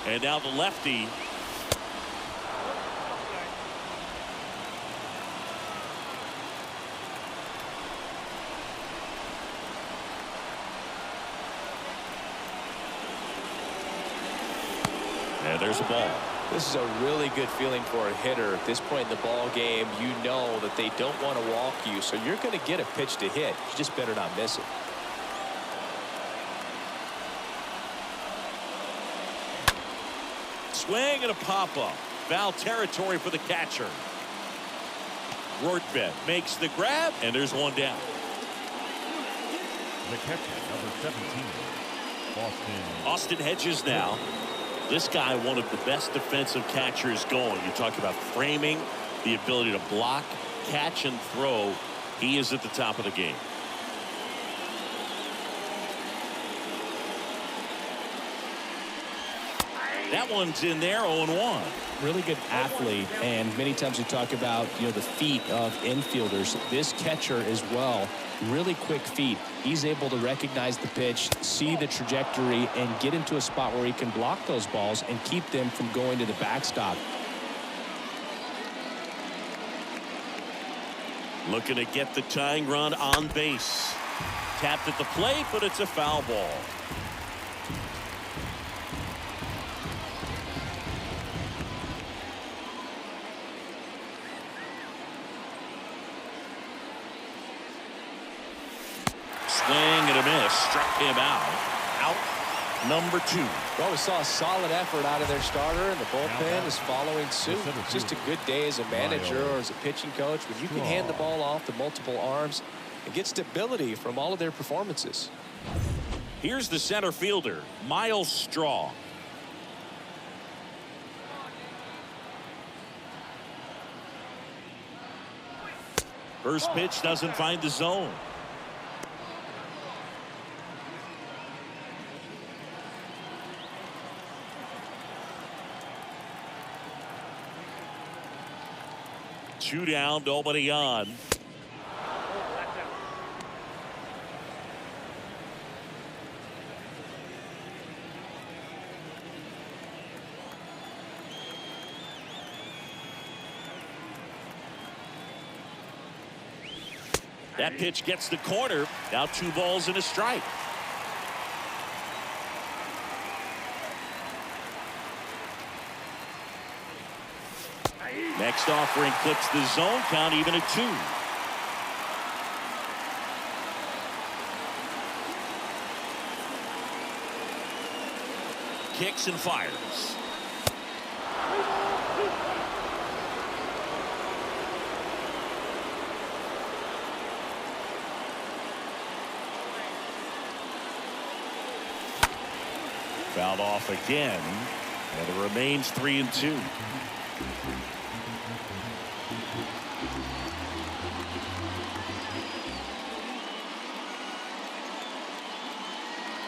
And now the lefty. And there's a ball. This is a really good feeling for a hitter at this point in the ball game. You know that they don't want to walk you, so you're going to get a pitch to hit. You just better not miss it. Swing and a pop-up. Foul territory for the catcher. Rortvedt makes the grab, and there's 1 down. The catcher, number 17, Austin Hedges now. This guy, one of the best defensive catchers going. You talk about framing, the ability to block, catch, and throw. He is at the top of the game. That one's in there, 0-1. Really good athlete, and many times we talk about, the feet of infielders. This catcher as well, really quick feet. He's able to recognize the pitch, see the trajectory, and get into a spot where he can block those balls and keep them from going to the backstop. Looking to get the tying run on base. Tapped at the plate, but it's a foul ball. Swing and a miss. Struck him out. Out number 2. Well, we saw a solid effort out of their starter, and the bullpen is following suit. It's just a good day as a manager or as a pitching coach when you can hand the ball off to multiple arms and get stability from all of their performances. Here's the center fielder, Miles Straw. First pitch doesn't find the zone. Two down, nobody on. That pitch gets the corner. Now 2 balls and a strike. Next offering clips the zone count, even at 2. Kicks and fires. Fouled off again, and it remains 3-2.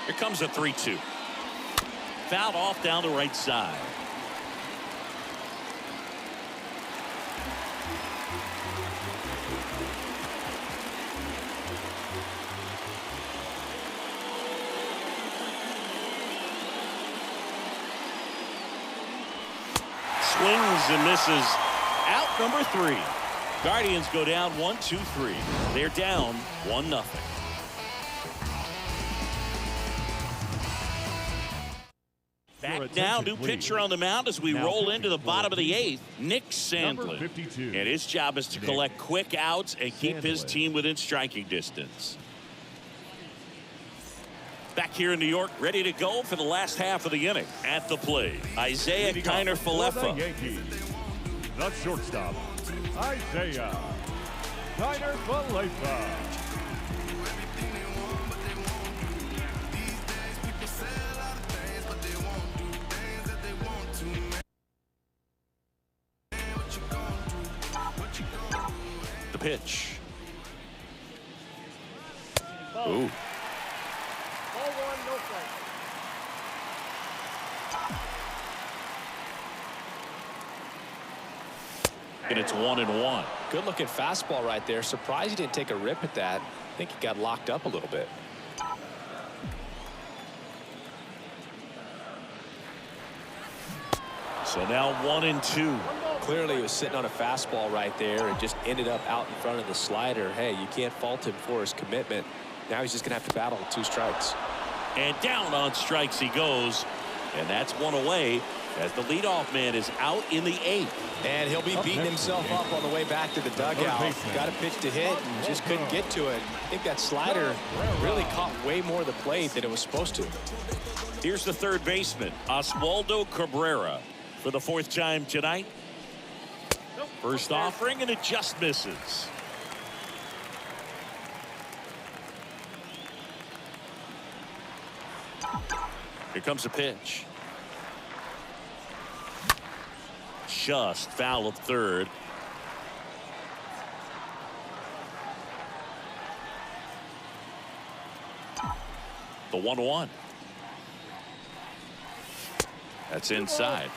Here comes a 3-2. Fouled off down the right side. Swings and misses. Out number 3. Guardians go down 1-2-3. They're down 1-0. Back now, new pitcher on the mound as we roll into the bottom of the 8th, Nick Sandlin. And his job is to collect quick outs and keep his team within striking distance. Back here in New York, ready to go for the last half of the inning. At the plate, Isaiah Kiner-Falefa. The shortstop, Isaiah Kiner-Falefa. The pitch. Ooh. Ball 1, no strike. And it's 1-1. Good looking fastball right there. Surprised he didn't take a rip at that. I think he got locked up a little bit. So now 1-2. Clearly he was sitting on a fastball right there and just ended up out in front of the slider. Hey, you can't fault him for his commitment. Now he's just gonna have to battle with 2 strikes. And down on strikes he goes. And that's 1 away as the leadoff man is out in the 8th. And he'll be beating himself up on the way back to the dugout. Got a pitch to hit and just couldn't get to it. I think that slider really caught way more of the plate than it was supposed to. Here's the third baseman, Oswaldo Cabrera, for the 4th time tonight. First offering, and it just misses. Here comes a pitch. Just foul of third. The 1-1. That's inside.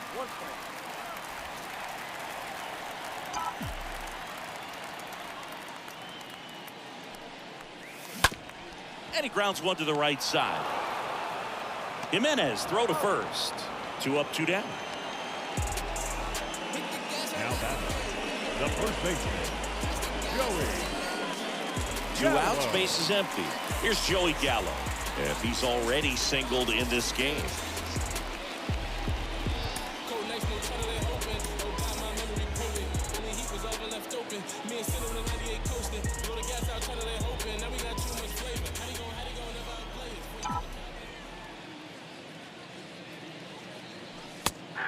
And he grounds one to the right side. Jimenez throw to first. 2 up, 2 down. Now batting, the first baseman, Joey 2 outs, base is empty. Here's Joey Gallo. And he's already singled in this game.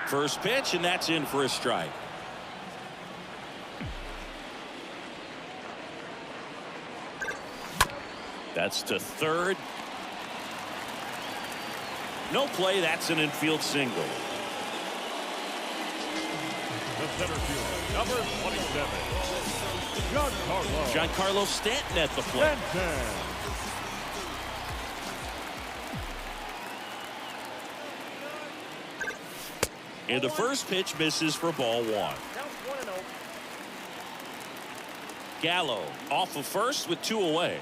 First pitch, and that's in for a strike. That's to third. No play. That's an infield single. The center fielder, number 27, Giancarlo Stanton at the plate. And the first pitch misses for ball 1. Gallo off of first with 2 away.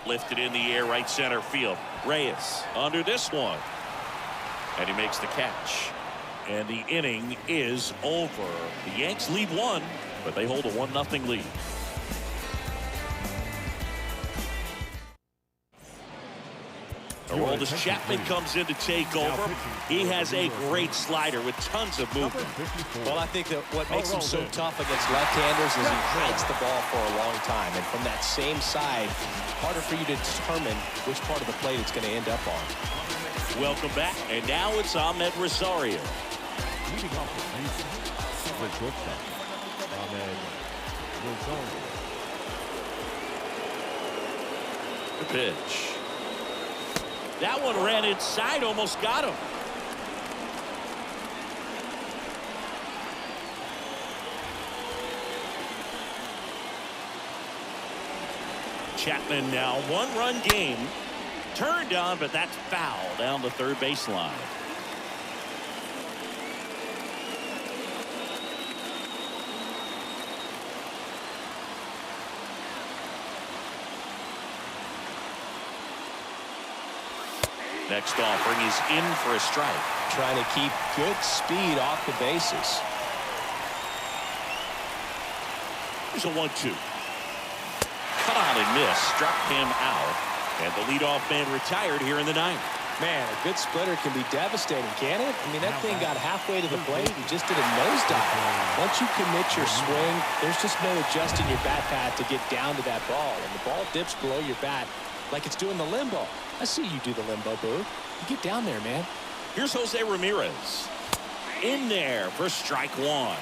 Lifted in the air, right center field. Reyes under this one. And he makes the catch. And the inning is over. The Yanks lead 1, but they hold a 1-0 lead. Aroldis Chapman comes in to take over. He has a great slider with tons of movement. Well, I think that what makes him so tough against left-handers is he hides the ball for a long time. And from that same side, harder for you to determine which part of the plate it's going to end up on. Welcome back. And now it's Ahmed Rosario. Leading off the season, the shortstop, Ahmed Rosario. The pitch. That one ran inside, almost got him. Chapman now 1-run game. Turned on, but that's foul down the third baseline. Next offering is in for a strike. Trying to keep good speed off the bases. Here's a 1-2. Cut on and miss. Struck him out. And the leadoff man retired here in the 9th. Man, a good splitter can be devastating, can't it? I mean, that thing got halfway to the plate and just did a nosedive. Once you commit your swing, there's just no adjusting your bat pad to get down to that ball. And the ball dips below your bat like it's doing the limbo. I see you do the limbo, boo. You get down there, man. Here's Jose Ramirez. In there for strike 1.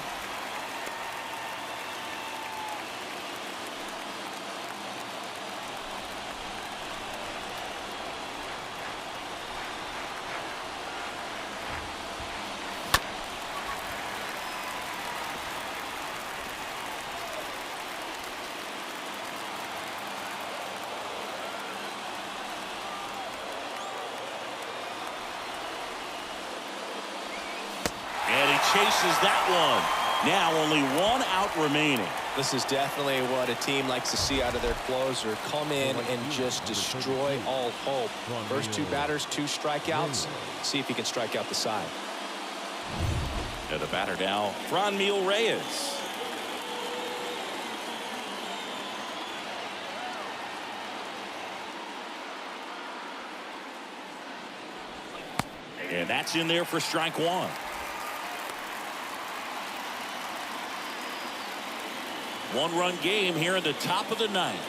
Chases that one. Now only 1 out remaining. This is definitely what a team likes to see out of their closer. Come in and just destroy all hope. First 2 batters, 2 strikeouts. See if he can strike out the side. And the batter now, Franmil Reyes. And that's in there for strike 1. One-run game here in the top of the ninth.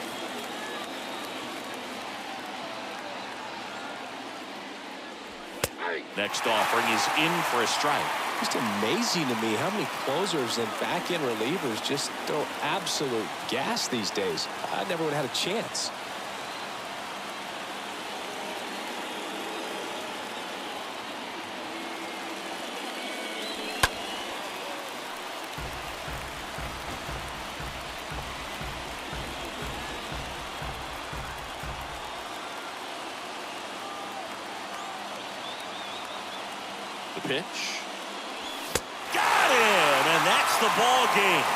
Next offering is in for a strike. Just amazing to me how many closers and back-end relievers just throw absolute gas these days. I never would have had a chance. The pitch. Got him, and that's the ball game.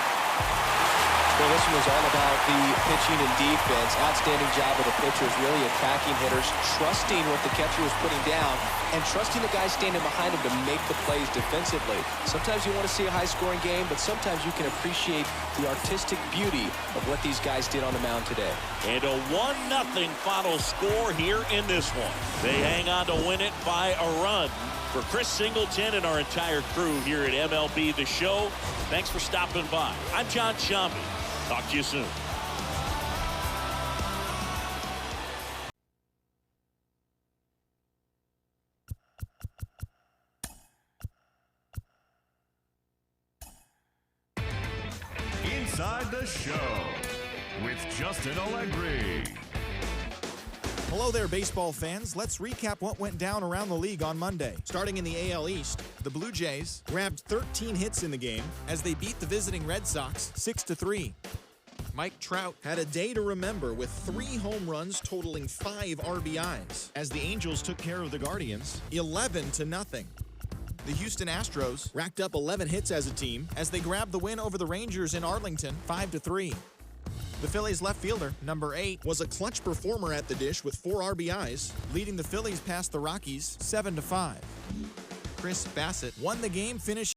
Well, this one was all about the pitching and defense. Outstanding job of the pitchers, really attacking hitters, trusting what the catcher was putting down, and trusting the guy standing behind him to make the plays defensively. Sometimes you want to see a high-scoring game, but sometimes you can appreciate the artistic beauty of what these guys did on the mound today. And a 1-0 final score here in this one. They hang on to win it by a run. For Chris Singleton and our entire crew here at MLB The Show, thanks for stopping by. I'm John Shambi. Talk to you soon. Inside the Show with Justin Allegri. Hello there, baseball fans. Let's recap what went down around the league on Monday. Starting in the AL East, the Blue Jays grabbed 13 hits in the game as they beat the visiting Red Sox 6-3. Mike Trout had a day to remember with 3 home runs totaling 5 RBIs as the Angels took care of the Guardians 11-0. The Houston Astros racked up 11 hits as a team as they grabbed the win over the Rangers in Arlington 5-3. The Phillies left fielder, number 8, was a clutch performer at the dish with 4 RBIs, leading the Phillies past the Rockies 7-5. Chris Bassett won the game, finishing